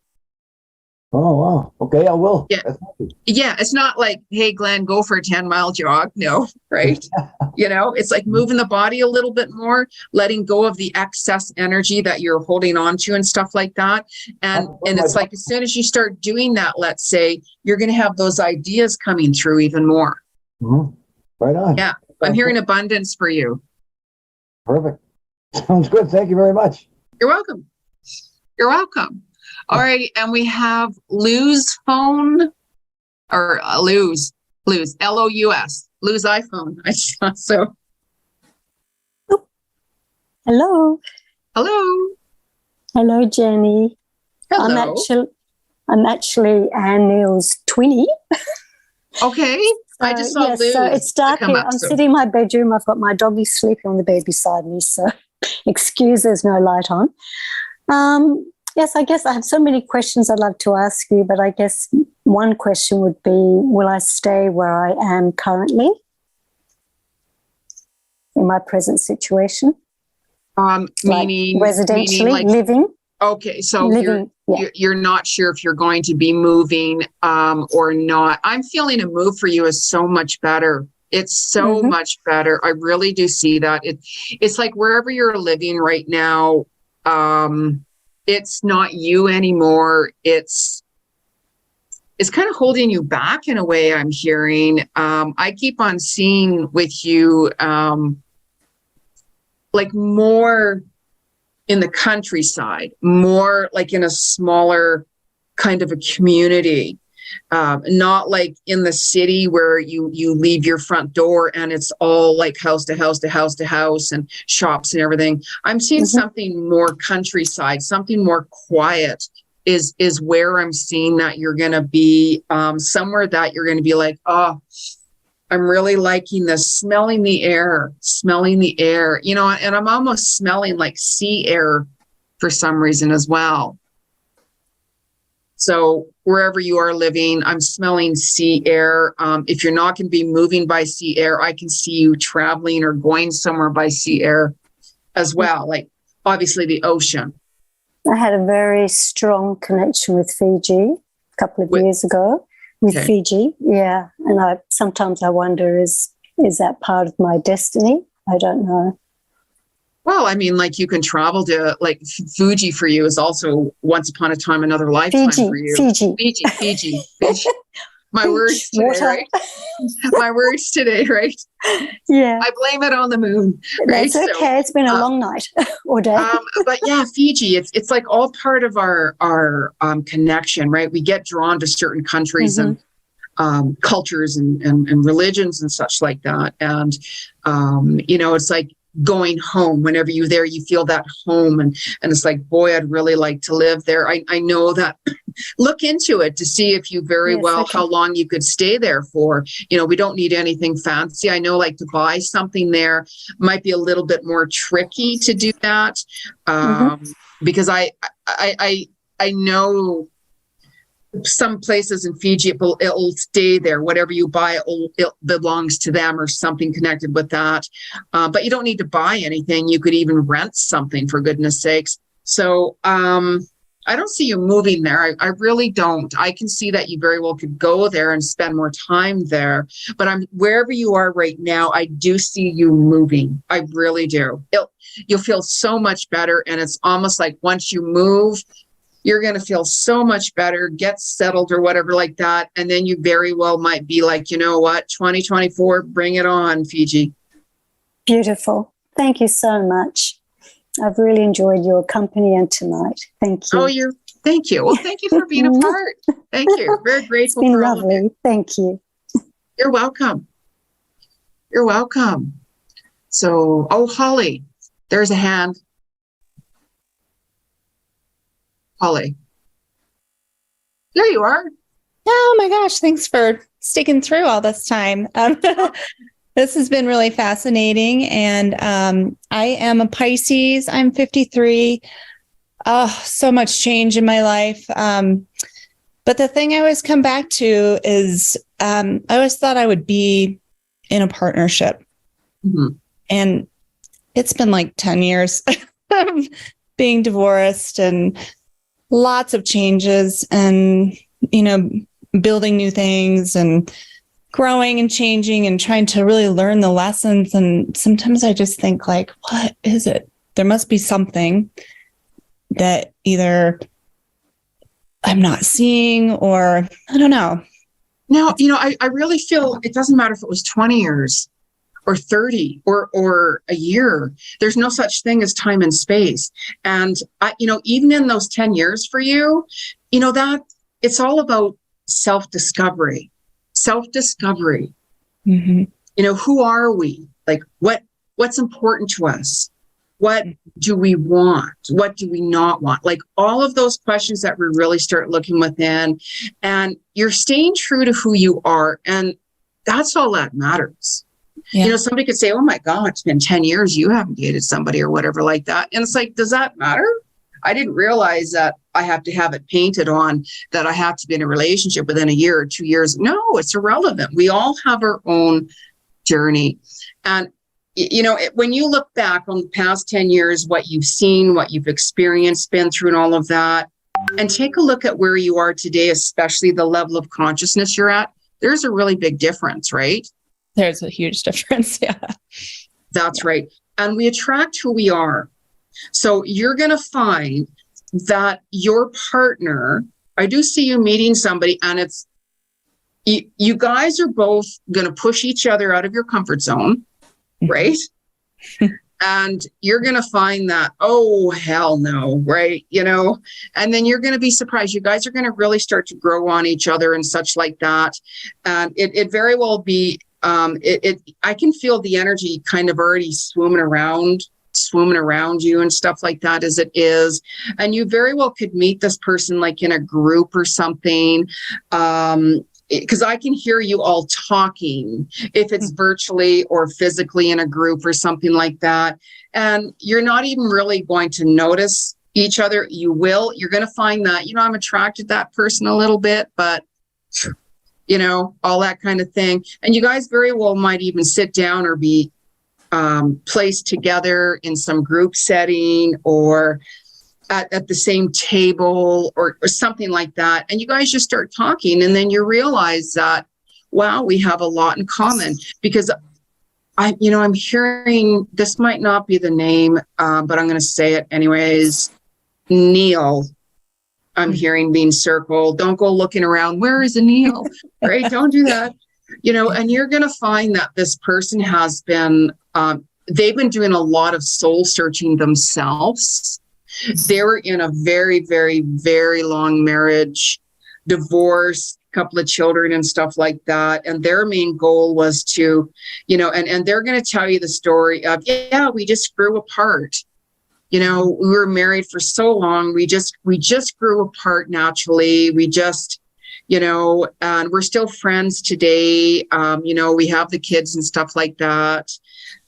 Oh, wow. Okay, I will. Yeah. It's not like, hey, Glenn, go for a 10-mile jog. No, right? You know, it's like moving the body a little bit more, letting go of the excess energy that you're holding on to and stuff like that. And it's like, as soon as you start doing that, let's say, you're going to have those ideas coming through even more. Mm-hmm. Right on. Yeah. I'm hearing abundance for you. Perfect. Sounds good. Thank you very much. You're welcome. You're welcome. All right, and we have Lou's phone, or Lou's, L-O-U-S, Lou's iPhone. I saw so. Hello. Hello. Hello, Jenny. Hello. I'm actually Anne Neal's twinny. Okay. I just saw Lou. So it's dark here. I'm sitting in my bedroom. I've got my doggy sleeping on the bed beside me, so excuse there's no light on. Yes, I guess I have so many questions I'd love to ask you, but I guess one question would be, will I stay where I am currently in my present situation? Meaning residentially, like, living. Okay, so you're not sure if you're going to be moving or not. I'm feeling a move for you is so much better. It's so much better. I really do see that. It's like wherever you're living right now, it's not you anymore. It's kind of holding you back in a way, I'm hearing. I keep on seeing with you like more in the countryside, more like in a smaller kind of a community, not like in the city where you leave your front door and it's all like house to house to house to house and shops and everything. I'm seeing something more countryside, something more quiet is where I'm seeing that you're going to be, somewhere that you're going to be like, oh, I'm really liking this, smelling the air, you know, and I'm almost smelling like sea air for some reason as well. So wherever you are living, I'm smelling sea air. If you're not going to be moving by sea air, I can see you traveling or going somewhere by sea air as well, like obviously the ocean. I had a very strong connection with Fiji a couple of years ago with Fiji. Yeah. And sometimes I wonder, is that part of my destiny? I don't know. Well, I mean, like you can travel to, like Fuji for you is also once upon a time, another lifetime for you. Fiji. My words today, right? My words today, right? Yeah. I blame it on the moon. Right? That's okay. It's been a long night or day. But yeah, Fiji, it's like all part of our connection, right? We get drawn to certain countries and cultures and religions and such like that. And, it's like going home. Whenever you're there, you feel that home. And it's like, boy, I'd really like to live there. I know that. Look into it to see if you how long you could stay there for. We don't need anything fancy. I know, like, to buy something there might be a little bit more tricky to do that, because I know some places in Fiji, it'll stay there. Whatever you buy, it belongs to them or something connected with that. But you don't need to buy anything. You could even rent something, for goodness sakes. So I don't see you moving there. I really don't. I can see that you very well could go there and spend more time there. But wherever you are right now, I do see you moving. I really do. You'll feel so much better. And it's almost like once you move, you're going to feel so much better, get settled or whatever like that. And then you very well might be like, you know what, 2024, bring it on, Fiji. Beautiful. Thank you so much. I've really enjoyed your company and tonight. Thank you. Thank you. Well, thank you for being a part. Thank you. Very grateful. It's been lovely. Thank you. You're welcome. You're welcome. So, Holly, there's a hand. Holly. There you are. Oh my gosh, thanks for sticking through all this time. This has been really fascinating. And I am a Pisces. I'm 53. Oh, so much change in my life. But the thing I always come back to is I always thought I would be in a partnership. And it's been like 10 years of being divorced and lots of changes and, building new things and growing and changing and trying to really learn the lessons. And sometimes I just think, like, what is it? There must be something that either I'm not seeing or I don't know. No, I really feel it doesn't matter if it was 20 years or 30 or a year. There's no such thing as time and space. And even in those 10 years for you, that it's all about self-discovery. Who are we? Like, what's important to us? What do we want? What do we not want? Like, all of those questions that we really start looking within, and you're staying true to who you are. And that's all that matters. Yeah. Somebody could say, oh my God, it's been 10 years. You haven't dated somebody or whatever like that. And it's like, does that matter? I didn't realize that I have to have it painted on that I have to be in a relationship within a year or 2 years. No, it's irrelevant. We all have our own journey. And, when you look back on the past 10 years, what you've seen, what you've experienced, been through and all of that, and take a look at where you are today, especially the level of consciousness you're at, there's a really big difference, right? There's a huge difference. Yeah. That's right. And we attract who we are. So you're going to find that your partner, I do see you meeting somebody, and it's, you guys are both going to push each other out of your comfort zone, right? And you're going to find that, oh, hell no, right? And then you're going to be surprised. You guys are going to really start to grow on each other and such like that. And it very well be, I can feel the energy kind of already swimming around you and stuff like that as it is. And you very well could meet this person like in a group or something. Because I can hear you all talking, if it's virtually or physically in a group or something like that. And you're not even really going to notice each other. You're going to find that, I'm attracted to that person a little bit, but all that kind of thing. And you guys very well might even sit down or be placed together in some group setting or at the same table or something like that. And you guys just start talking, and then you realize that, wow, we have a lot in common. Because I'm hearing, this might not be the name, but I'm going to say it anyways. Neil, I'm hearing being circled. Don't go looking around. Where is a Neil? Right? Don't do that. And you're going to find that this person has been, they've been doing a lot of soul searching themselves. They were in a very, very, very long marriage, divorce, couple of children and stuff like that. And their main goal was to, and they're going to tell you the story of, we just grew apart. We were married for so long. We just grew apart naturally. We just, and we're still friends today. We have the kids and stuff like that.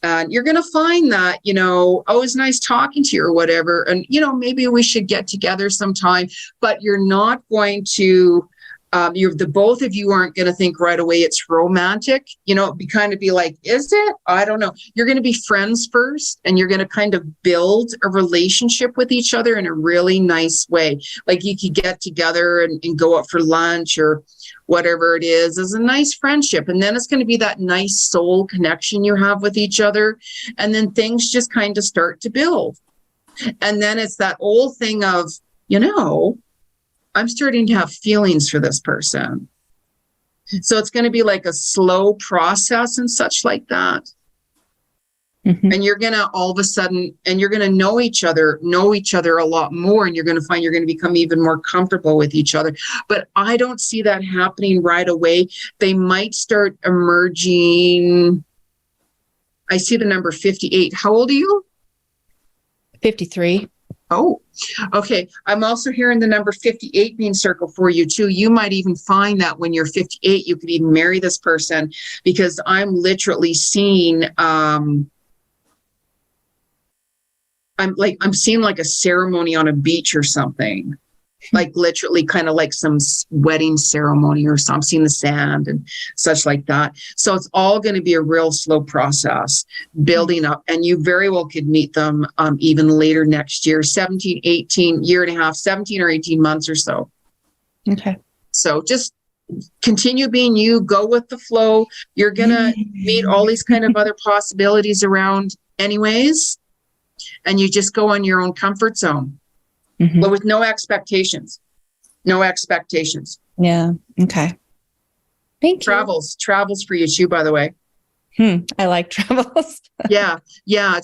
And you're going to find that, it's nice talking to you or whatever. And, maybe we should get together sometime, but you're not going to, the both of you aren't going to think right away it's romantic, be like, is it? I don't know. You're going to be friends first, and you're going to kind of build a relationship with each other in a really nice way. Like you could get together and go out for lunch or whatever it is as a nice friendship. And then it's going to be that nice soul connection you have with each other. And then things just kind of start to build. And then it's that old thing of, I'm starting to have feelings for this person. So it's going to be like a slow process and such like that. Mm-hmm. And you're going to all of a sudden, and you're going to know each other a lot more. And you're going to find you're going to become even more comfortable with each other. But I don't see that happening right away. They might start emerging. I see the number 58. How old are you? 53. Oh, okay. I'm also hearing the number 58 being circled for you too. You might even find that when you're 58, you could even marry this person, because I'm literally seeing, I'm seeing like a ceremony on a beach or something, like literally kind of like some wedding ceremony or something. I'm seeing the sand and such like that. So it's all going to be a real slow process building up, and you very well could meet them even later next year, 17, 18, year and a half, 17 or 18 months or so. Okay. So just continue being you, go with the flow. You're going to meet all these kind of other possibilities around anyways. And you just go on your own comfort zone. Mm-hmm. But with no expectations. Yeah. Okay. Thank you. Travels for you too, by the way. I like travels. Yeah.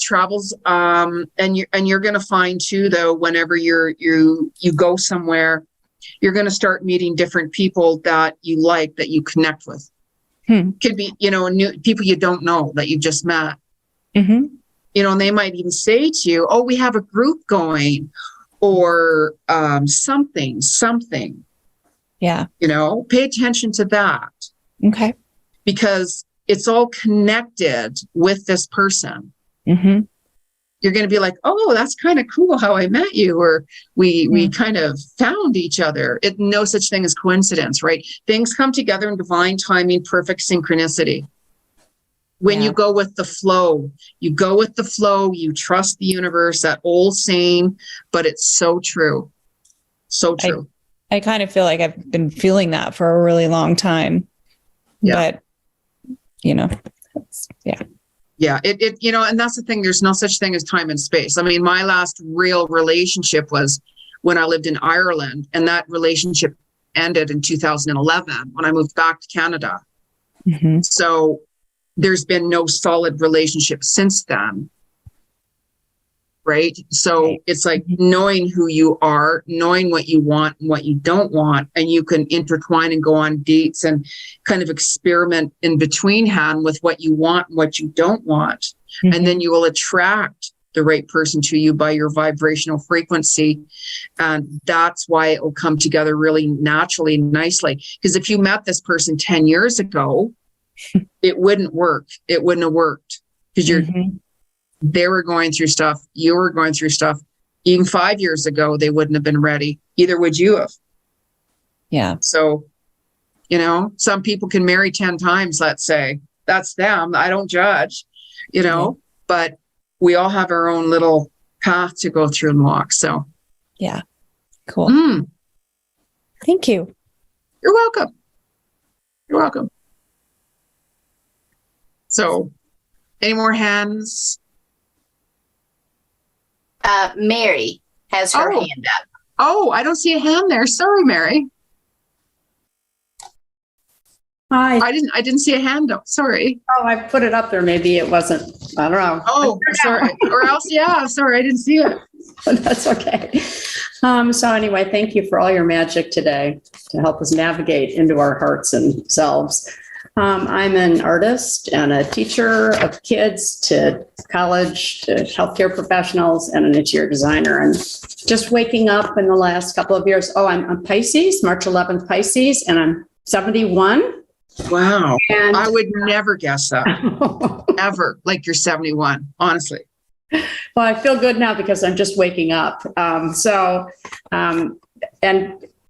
Travels. And you're going to find too, though, whenever you go somewhere, you're going to start meeting different people that you like, that you connect with. Could be, new people you don't know that you just met. Mm-hmm. And they might even say to you, "Oh, we have a group going." Or something. Yeah. Pay attention to that. Okay. Because it's all connected with this person. Mm-hmm. You're going to be like, oh, that's kind of cool how I met you. Or we kind of found each other. No such thing as coincidence, right? Things come together in divine timing, perfect synchronicity. When you go with the flow, you trust the universe, that old saying, but it's so true. So true. I kind of feel like I've been feeling that for a really long time. Yeah. But, yeah. Yeah. And that's the thing. There's no such thing as time and space. I mean, my last real relationship was when I lived in Ireland, and that relationship ended in 2011 when I moved back to Canada. Mm-hmm. So there's been no solid relationship since then. Right. So it's like knowing who you are, knowing what you want and what you don't want. And you can intertwine and go on dates and kind of experiment in between hand with what you want and what you don't want. Mm-hmm. And then you will attract the right person to you by your vibrational frequency. And that's why it will come together really naturally and nicely. Because if you met this person 10 years ago, it wouldn't work. It wouldn't have worked because they were going through stuff. You were going through stuff. even 5 years ago, they wouldn't have been ready. Either would you have. Yeah. So, you know, some people can marry 10 times, let's say. That's them. I don't judge, you know, but we all have our own little path to go through and walk. So, yeah. Cool. Thank you. You're welcome. You're welcome. So, any more hands? Mary has her hand up. Oh, I don't see a hand there. Sorry, Mary. Hi. I didn't see a hand up. Sorry. Oh, I put it up there. Maybe it wasn't. I don't know. Oh, sorry. Or else, yeah. Sorry, I didn't see it. That's okay. So anyway, thank you for all your magic today to help us navigate into our hearts and selves. I'm an artist and a teacher of kids to college, to healthcare professionals, and an interior designer. And just waking up in the last couple of years. Oh, I'm Pisces, March 11th Pisces, and I'm 71. Wow. And I would never guess that. Ever. Like you're 71, honestly. Well, I feel good now because I'm just waking up. And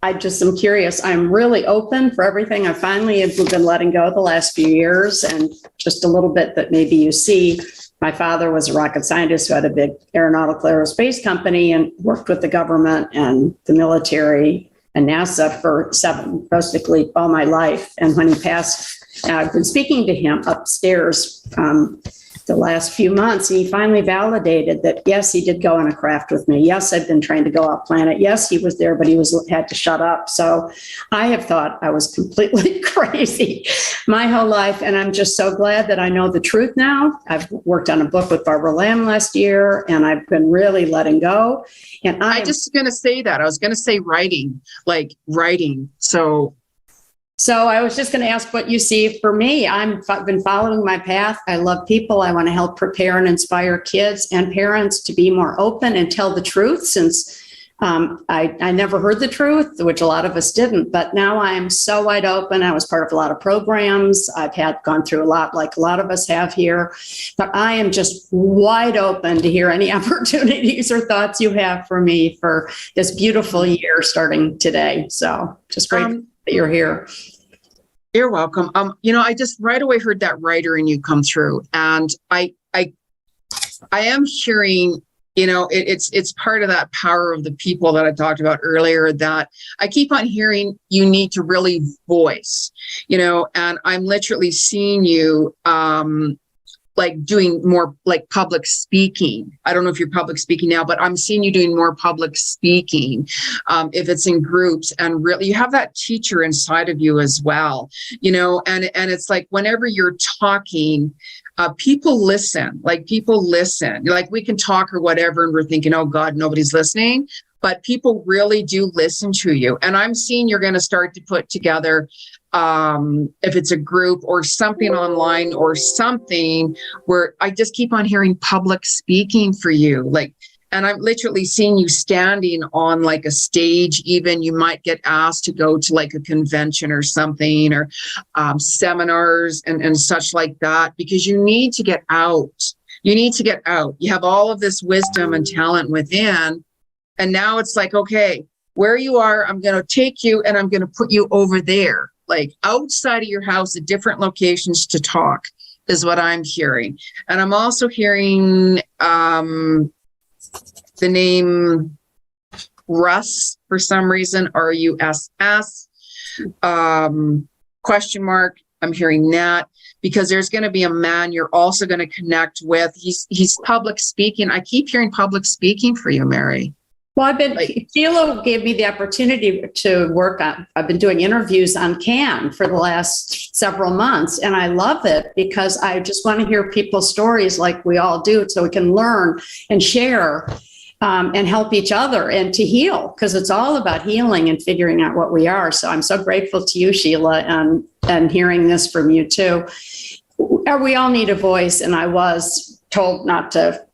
I just am curious. I'm really open for everything. I finally have been letting go the last few years, and just a little bit that maybe you see. My father was a rocket scientist who had a big aeronautical aerospace company and worked with the government and the military and NASA for basically all my life. And when he passed, I've been speaking to him upstairs the last few months, and he finally validated that, yes, he did go on a craft with me. Yes, I've been trying to go off planet. Yes, he was there, but he had to shut up. So I have thought I was completely crazy my whole life. And I'm just so glad that I know the truth now. I've worked on a book with Barbara Lamb last year, and I've been really letting go. And I just going to say that. I was going to say writing. So I was just going to ask what you see for me. I've been following my path. I love people. I want to help prepare and inspire kids and parents to be more open and tell the truth, since I never heard the truth, which a lot of us didn't. But now I am so wide open. I was part of a lot of programs. I've gone through a lot, like a lot of us have here. But I am just wide open to hear any opportunities or thoughts you have for me for this beautiful year starting today. So just great that you're here. You're welcome. You know, I just right away heard that writer in you come through, and I am hearing, you know, it's part of that power of the people that I talked about earlier, that I keep on hearing you need to really voice, you know, and I'm literally seeing you like doing more like public speaking. I don't know if you're public speaking now, but I'm seeing you doing more public speaking, if it's in groups, and really you have that teacher inside of you as well, you know, and it's like whenever you're talking, people listen, like we can talk or whatever, and we're thinking, oh God, nobody's listening, but people really do listen to you. And I'm seeing you're going to start to put together, if it's a group or something online or something, where I just keep on hearing public speaking for you. Like, and I'm literally seeing you standing on like a stage. Even you might get asked to go to like a convention or something, or seminars and such like that, because you need to get out. You need to get out. You have all of this wisdom and talent within. And now it's like, okay, where you are, I'm going to take you and I'm going to put you over there, like outside of your house at different locations to talk, is what I'm hearing. And I'm also hearing the name Russ for some reason, RUSS, question mark. I'm hearing that because there's going to be a man you're also going to connect with. He's public speaking. I keep hearing public speaking for you, Mary. Well, Sheila gave me the opportunity to work on, I've been doing interviews on CAN for the last several months, and I love it because I just want to hear people's stories like we all do, so we can learn and share and help each other and to heal, because it's all about healing and figuring out what we are. So I'm so grateful to you, Sheila, and hearing this from you too. We all need a voice, and I was told not to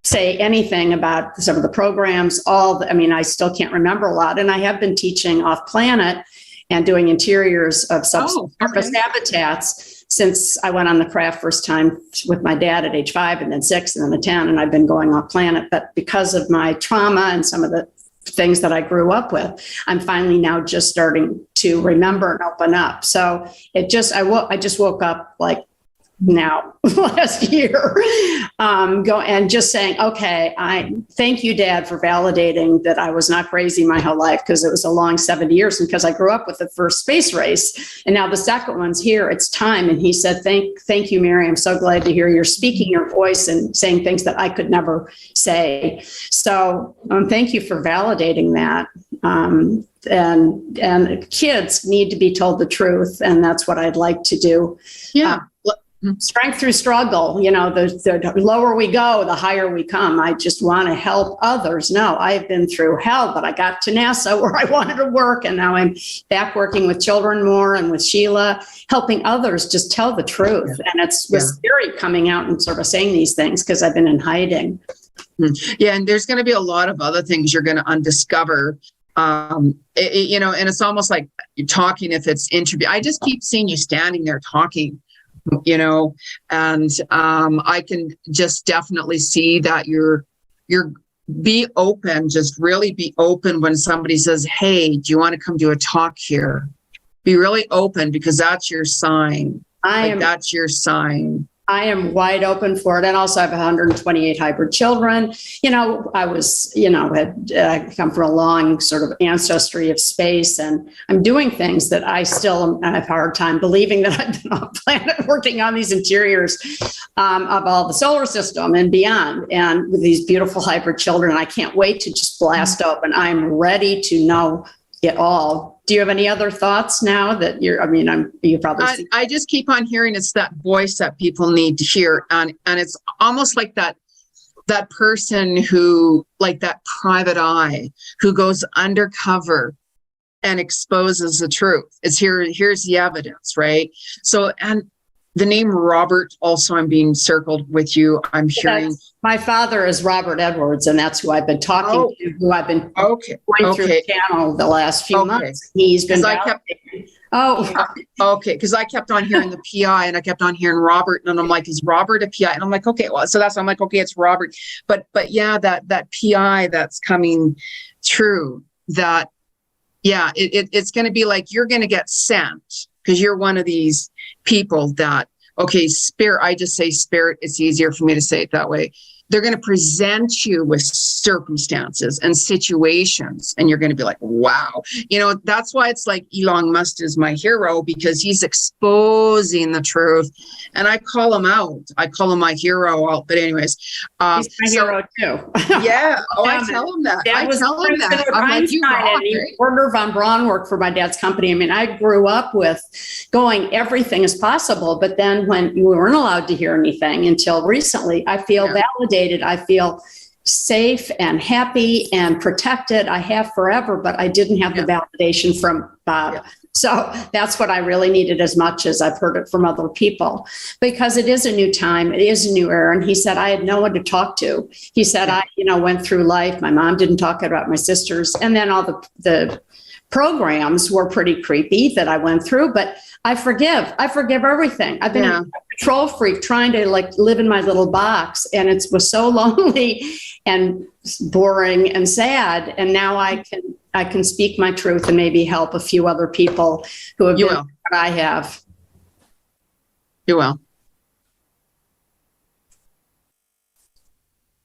say anything about some of the programs, I still can't remember a lot. And I have been teaching off planet and doing interiors of subsurface habitats. since I went on the craft first time with my dad at age 5 and then 6 and then 10, and I've been going off planet. But because of my trauma and some of the things that I grew up with, I'm finally now just starting to remember and open up. So I just woke up like now last year, and just saying, okay, I thank you, Dad, for validating that I was not crazy my whole life, because it was a long 70 years, and because I grew up with the first space race, and now the second one's here. It's time. And he said, thank you, Mary. I'm so glad to hear you're speaking your voice and saying things that I could never say. So thank you for validating that. And kids need to be told the truth, and that's what I'd like to do. Yeah. Strength through struggle. You know, the lower we go, the higher we come. I just want to help others. No, I've been through hell, but I got to NASA where I wanted to work. And now I'm back working with children more and with Sheila, helping others just tell the truth. Yeah. And was scary coming out and sort of saying these things because I've been in hiding. Yeah. And there's going to be a lot of other things you're going to undiscover. You know, and it's almost like you're talking if it's interview. I just keep seeing you standing there talking, you know, and I can just definitely see that you're be open, just really be open when somebody says, hey, do you want to come do a talk here? Be really open, because that's your sign. That's your sign. I am wide open for it. And also I have 128 hybrid children. You know, I was, you know, had come from a long sort of ancestry of space, and I'm doing things that I still have a hard time believing that I've been on planet working on these interiors of all the solar system and beyond, and with these beautiful hybrid children. I can't wait to just blast open. I'm ready to know it all. Do you have any other thoughts now that you probably I just keep on hearing it's that voice that people need to hear. And it's almost like that person who, like that private eye who goes undercover and exposes the truth. It's here's the evidence, right? So, and the name Robert, also I'm being circled with you. I'm hearing. My father is Robert Edwards, and that's who I've been talking to, who I've been going through the channel the last few months. He's been because I kept on hearing the PI, and I kept on hearing Robert, and I'm like, is Robert a PI? And I'm like, okay, well, so I'm like, okay, it's Robert. But yeah, that PI that's coming through, that, yeah, it's going to be like, you're going to get sent, because you're one of these people that, okay, spirit, I just say spirit, it's easier for me to say it that way. They're going to present you with circumstances and situations, and you're going to be like, wow. You know, that's why it's like Elon Musk is my hero, because he's exposing the truth. And I call him out. I call him my hero. But anyways. He's my hero too. Yeah. I tell him that. I'm like, you rock, right? Werner von Braun worked for my dad's company. I mean, I grew up with going everything is possible. But then when we weren't allowed to hear anything until recently, I feel validated. I feel safe and happy and protected. I have forever, but I didn't have the validation from Bob. Yeah. So that's what I really needed, as much as I've heard it from other people, because it is a new time. It is a new era. And he said, I had no one to talk to. He said, I went through life. My mom didn't talk about my sisters. And then all the programs were pretty creepy that I went through, but I forgive everything. I've been a control freak trying to like live in my little box, and it was so lonely and boring and sad. And now I can speak my truth and maybe help a few other people who have been what I have. You will.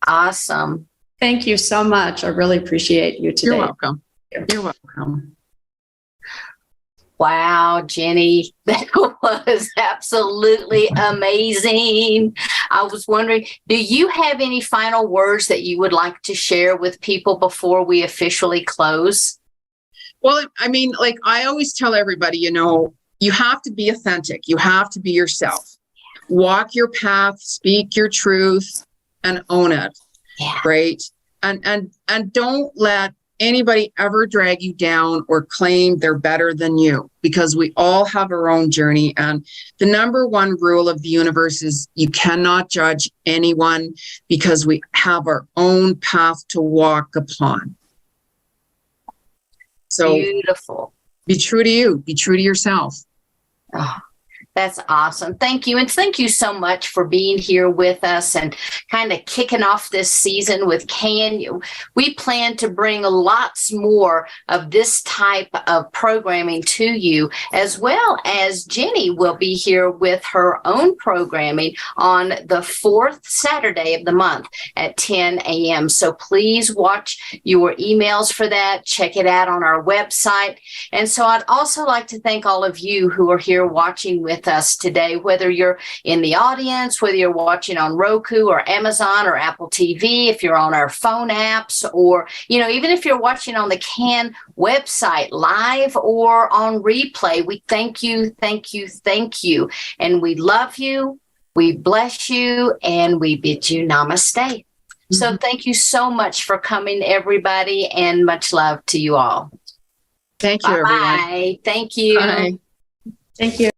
Awesome. Thank you so much. I really appreciate you today. You're welcome. You're welcome. Wow, Jeni, that was absolutely amazing. I was wondering, do you have any final words that you would like to share with people before we officially close? Well, I mean, like I always tell everybody, you know, you have to be authentic. You have to be yourself. Walk your path, speak your truth, and own it. Yeah. Right? And don't let anybody ever drag you down or claim they're better than you, because we all have our own journey. And the number one rule of the universe is you cannot judge anyone, because we have our own path to walk upon. So beautiful. Be true to you. Be true to yourself. Oh, That's awesome. Thank you. And thank you so much for being here with us and kind of kicking off this season with Can You. We plan to bring lots more of this type of programming to you, as well as Jeni will be here with her own programming on the 4th Saturday of the month at 10 a.m. So please watch your emails for that. Check it out on our website. And so I'd also like to thank all of you who are here watching with us today, whether you're in the audience, whether you're watching on Roku or Amazon or Apple TV, if you're on our phone apps, or, even if you're watching on the CAN website live or on replay, we thank you, thank you, thank you. And we love you, we bless you, and we bid you namaste. So thank you so much for coming, everybody, and much love to you all. Thank you, everyone. Bye. Thank you. Bye. Thank you.